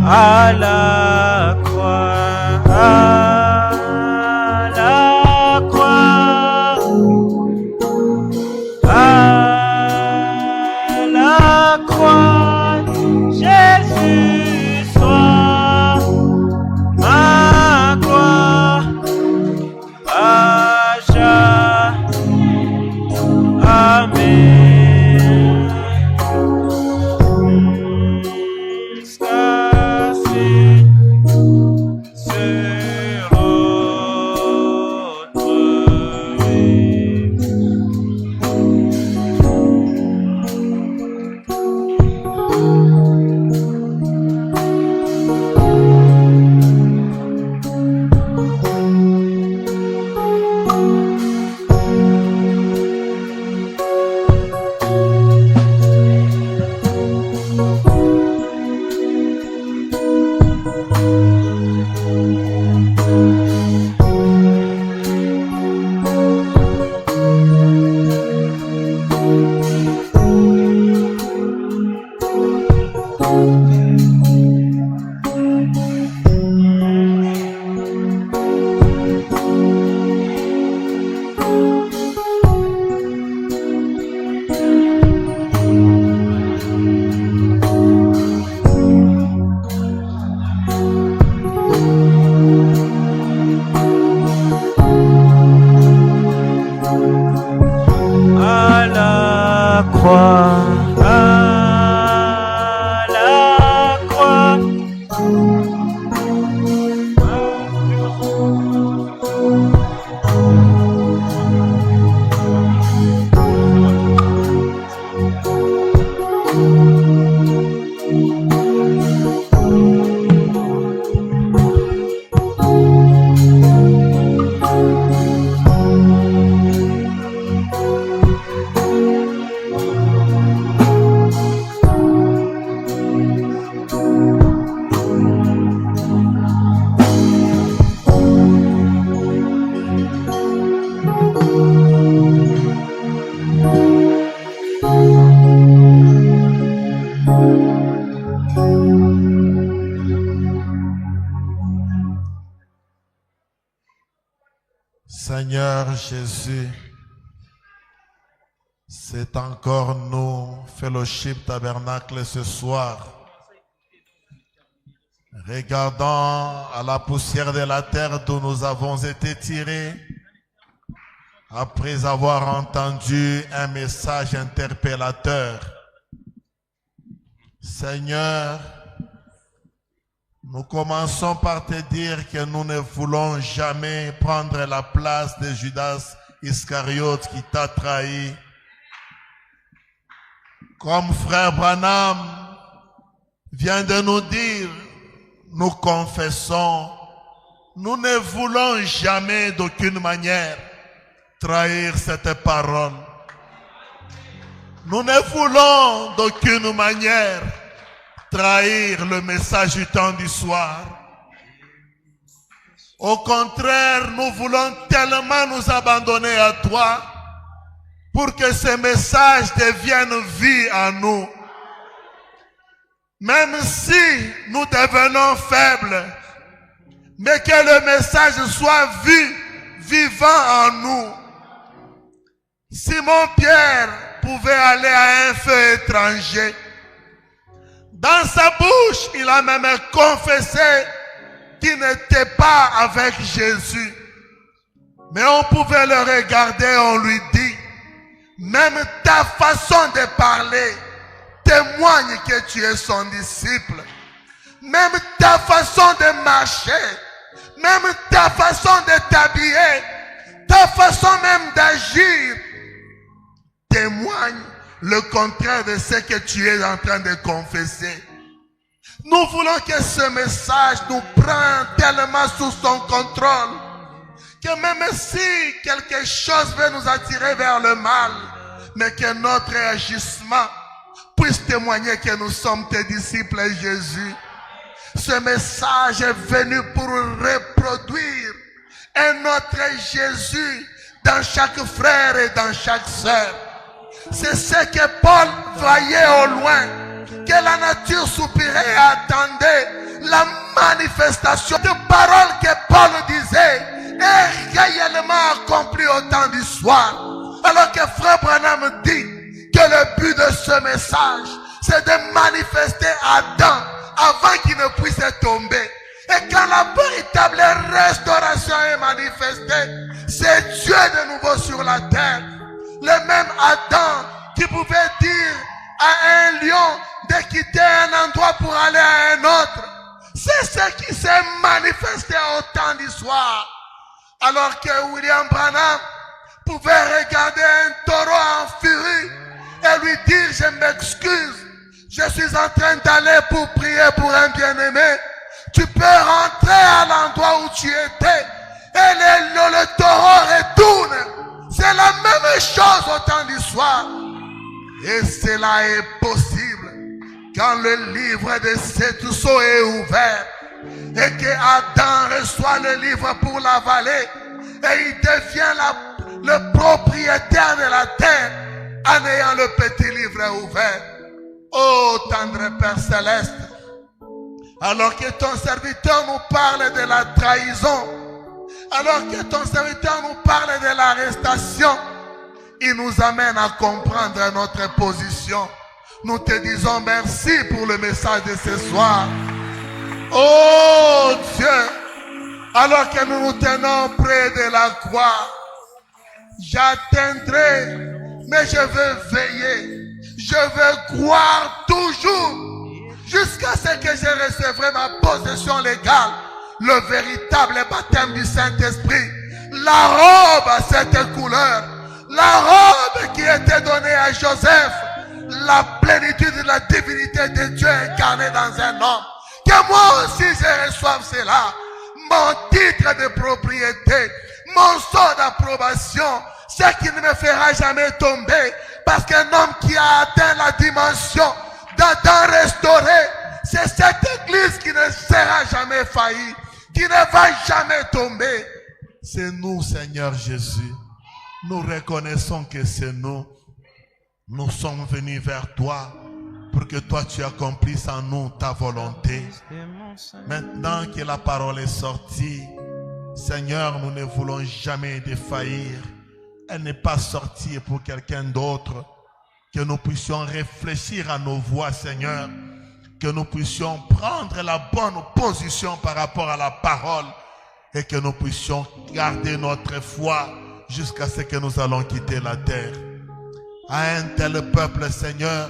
à la croix, à la croix, à la croix, Jésus soit ma gloire, à jamais. Seigneur Jésus, c'est encore nous, Fellowship Tabernacle, ce soir. Regardant à la poussière de la terre d'où nous avons été tirés, après avoir entendu un message interpellateur. Seigneur, nous commençons par te dire que nous ne voulons jamais prendre la place de Judas Iscariote qui t'a trahi. Comme frère Branham vient de nous dire, nous confessons, nous ne voulons jamais d'aucune manière trahir cette parole. Nous ne voulons d'aucune manière trahir le message du temps du soir. Au contraire, nous voulons tellement nous abandonner à toi pour que ce message devienne vie en nous. Même si nous devenons faibles, mais que le message soit vivant en nous. Simon-Pierre pouvait aller à un feu étranger. Dans sa bouche, il a même confessé qu'il n'était pas avec Jésus. Mais on pouvait le regarder, on lui dit, même ta façon de parler témoigne que tu es son disciple. Même ta façon de marcher, même ta façon de t'habiller, ta façon même d'agir témoigne le contraire de ce que tu es en train de confesser. Nous voulons que ce message nous prenne tellement sous son contrôle que même si quelque chose veut nous attirer vers le mal, mais que notre agissement puisse témoigner que nous sommes tes disciples, Jésus. Ce message est venu pour reproduire un autre Jésus dans chaque frère et dans chaque sœur. C'est ce que Paul voyait au loin, que la nature soupirait et attendait la manifestation de paroles que Paul disait est réellement accomplie au temps du soir. Alors que Frère Branham dit que le but de ce message, c'est de manifester Adam avant qu'il ne puisse tomber. Et quand la véritable restauration est manifestée, c'est Dieu de nouveau sur la terre. Le même Adam qui pouvait dire à un lion de quitter un endroit pour aller à un autre. C'est ce qui s'est manifesté au temps du soir. Alors que William Branham pouvait regarder un taureau en furie et lui dire, je m'excuse, je suis en train d'aller pour prier pour un bien-aimé. Tu peux rentrer à l'endroit où tu étais et le taureau retourne. C'est la même chose au temps du soir. Et cela est possible quand le livre de Sept Sceaux est ouvert et que Adam reçoit le livre pour l'avaler et il devient le propriétaire de la terre en ayant le petit livre ouvert. Ô tendre Père Céleste, alors que ton serviteur nous parle de la trahison, alors que ton serviteur nous parle de l'arrestation, il nous amène à comprendre notre position. Nous te disons merci pour le message de ce soir. Oh Dieu, alors que nous nous tenons près de la croix, j'atteindrai, mais je veux veiller. Je veux croire toujours jusqu'à ce que je recevrai ma possession légale, le véritable baptême du Saint-Esprit, la robe à cette couleur, la robe qui était donnée à Joseph, la plénitude de la divinité de Dieu incarnée dans un homme. Que moi aussi je reçoive cela, mon titre de propriété, mon sceau d'approbation, ce qui ne me fera jamais tomber, parce qu'un homme qui a atteint la dimension d'Adam restauré, c'est cette église qui ne sera jamais faillie, qui ne va jamais tomber. C'est nous, Seigneur Jésus. Nous reconnaissons que c'est nous. Nous sommes venus vers toi pour que toi tu accomplisses en nous ta volonté. Maintenant que la parole est sortie, Seigneur, nous ne voulons jamais défaillir. Elle n'est pas sortie pour quelqu'un d'autre. Que nous puissions réfléchir à nos voix, Seigneur. Que nous puissions prendre la bonne position par rapport à la parole. Et que nous puissions garder notre foi jusqu'à ce que nous allons quitter la terre. À un tel peuple, Seigneur,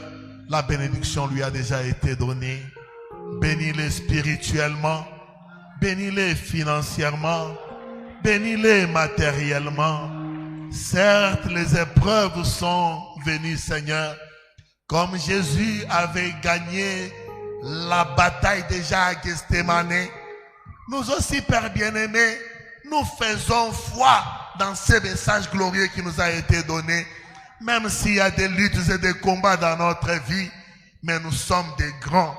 la bénédiction lui a déjà été donnée. Bénis-les spirituellement. Bénis-les financièrement. Bénis-les matériellement. Certes, les épreuves sont venues, Seigneur. Comme Jésus avait gagné la bataille déjà à Gethsémane, nous aussi, Père bien-aimé, nous faisons foi dans ce message glorieux qui nous a été donné. Même s'il y a des luttes et des combats dans notre vie, mais nous sommes des grands.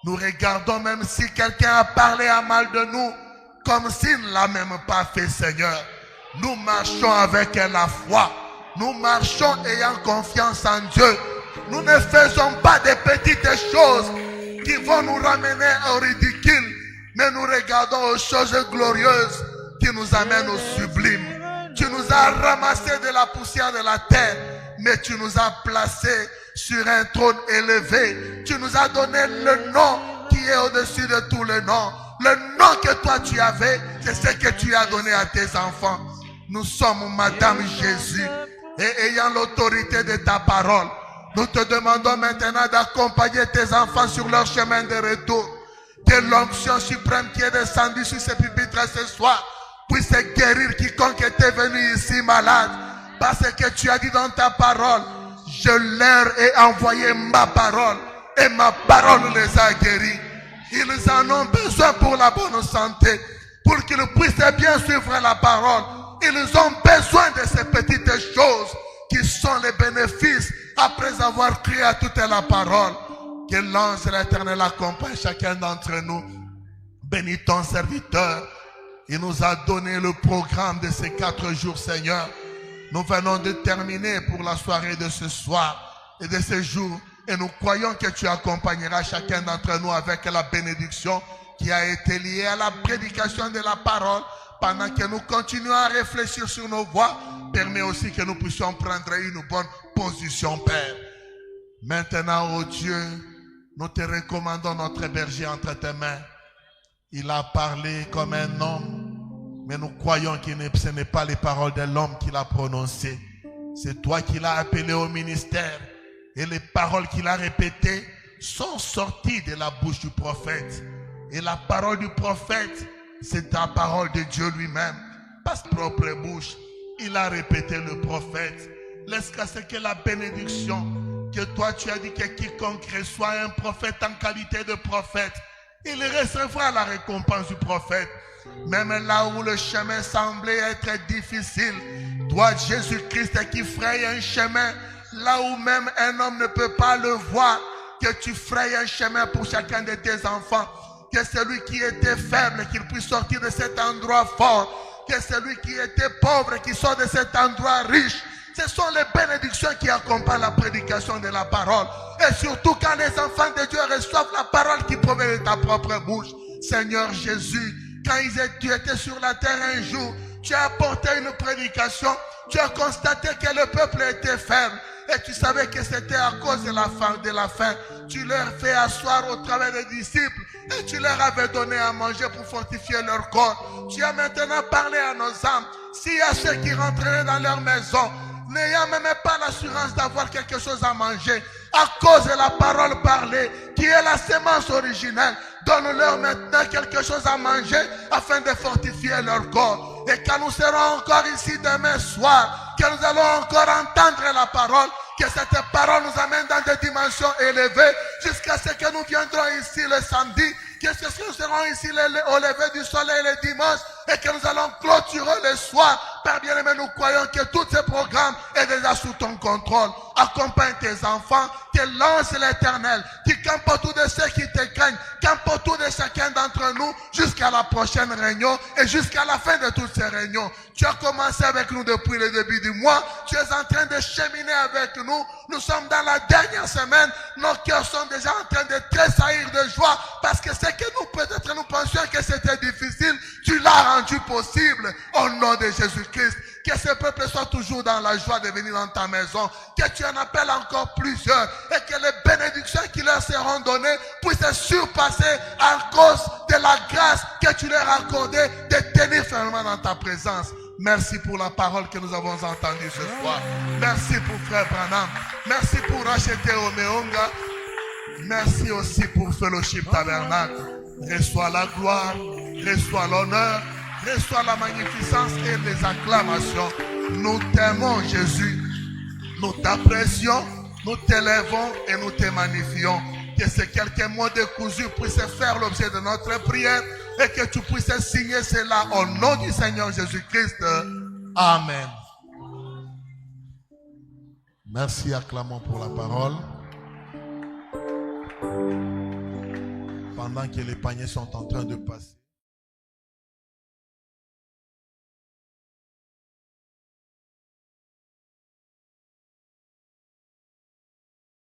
Nous regardons même si quelqu'un a parlé à mal de nous, comme s'il ne l'a même pas fait, Seigneur. Nous marchons avec la foi. Nous marchons ayant confiance en Dieu. Nous ne faisons pas des petites choses qui vont nous ramener au ridicule, mais nous regardons aux choses glorieuses qui nous amènent au sublime. Tu nous nous as ramassés de la poussière de la terre, mais tu nous as placés sur un trône élevé. Tu nous as donné le nom qui est au-dessus de tous les noms. Le nom que toi tu avais, c'est ce que tu as donné à tes enfants. Nous sommes Madame Jésus, et ayant l'autorité de ta parole, nous te demandons maintenant d'accompagner tes enfants sur leur chemin de retour. Que l'onction suprême qui est descendue sur ces pupitres ce soir puisse guérir quiconque était venu ici malade. Parce que tu as dit dans ta parole, je leur ai envoyé ma parole et ma parole les a guéris. Ils en ont besoin pour la bonne santé, pour qu'ils puissent bien suivre la parole. Ils ont besoin de ces petites choses qui sont les bénéfices après avoir crié à toute la parole. Que l'ange de l'Éternel accompagne chacun d'entre nous. Bénis ton serviteur. Il nous a donné le programme de ces 4 jours, Seigneur. Nous venons de terminer pour la soirée de ce soir et de ce jour. Et nous croyons que tu accompagneras chacun d'entre nous avec la bénédiction qui a été liée à la prédication de la parole. Pendant que nous continuons à réfléchir sur nos voies, permet aussi que nous puissions prendre une bonne position, Père. Maintenant, ô Dieu, nous te recommandons notre berger entre tes mains. Il a parlé comme un homme, mais nous croyons que ce n'est pas les paroles de l'homme qu'il a prononcées. C'est toi qui l'as appelé au ministère. Et les paroles qu'il a répétées sont sorties de la bouche du prophète. Et la parole du prophète, c'est la parole de Dieu lui-même. Par sa propre bouche, il a répété le prophète. Laisse qu'à ce que la bénédiction que toi tu as dit que quiconque reçoit un prophète en qualité de prophète, il recevra la récompense du prophète. Même là où le chemin semblait être difficile, toi Jésus-Christ qui fraye un chemin, là où même un homme ne peut pas le voir, que tu frayes un chemin pour chacun de tes enfants. Que celui qui était faible, qu'il puisse sortir de cet endroit fort. Que celui qui était pauvre, qui sort de cet endroit riche. Ce sont les bénédictions qui accompagnent la prédication de la parole. Et surtout quand les enfants de Dieu reçoivent la parole qui provient de ta propre bouche. Seigneur Jésus, quand tu étais sur la terre un jour, tu as apporté une prédication. Tu as constaté que le peuple était faible. Et tu savais que c'était à cause de la faim. Tu leur fais asseoir au travers des disciples. Et tu leur avais donné à manger pour fortifier leur corps. Tu as maintenant parlé à nos âmes. S'il y a ceux qui rentreraient dans leur maison, n'ayant même pas l'assurance d'avoir quelque chose à manger, à cause de la parole parlée, qui est la sémence originelle, donne-leur maintenant quelque chose à manger afin de fortifier leur corps. Et quand nous serons encore ici demain soir, que nous allons encore entendre la parole, que cette parole nous amène dans des dimensions élevées, jusqu'à ce que nous viendrons ici le samedi, que nous serons ici au lever du soleil le dimanche, et que nous allons clôturer le soir. Père bien-aimé, nous croyons que tous ces programmes est déjà sous ton contrôle. Accompagne tes enfants, que l'ange de l'Éternel, qui campe autour de ceux qui te craignent, campe autour de chacun d'entre nous, jusqu'à la prochaine réunion, et jusqu'à la fin de toutes ces réunions. Tu as commencé avec nous depuis le début du mois, tu es en train de cheminer avec nous, nous sommes dans la dernière semaine, nos cœurs sont déjà en train de tressaillir de joie, parce que ce que nous peut-être nous pensions que c'était difficile, tu l'as rendu possible, au nom de Jésus-Christ. Que ce peuple soit toujours dans la joie de venir dans ta maison, que tu en appelles encore plusieurs, et que les bénédictions qui leur seront données puissent surpasser à cause de la grâce que tu leur as accordée de tenir fermement dans ta présence. Merci pour la parole que nous avons entendue ce soir. Merci pour Frère Branham. Merci pour racheter Omeonga. Merci aussi pour Fellowship Tabernacle. Reçois la gloire, reçois l'honneur, reçois la magnificence et les acclamations. Nous t'aimons, Jésus. Nous t'apprécions, nous t'élèvons et nous te magnifions. Que ces quelques mots décousus puissent faire l'objet de notre prière et que tu puisses signer cela au nom du Seigneur Jésus-Christ. Amen. Merci, acclamons pour la parole. Pendant que les paniers sont en train de passer.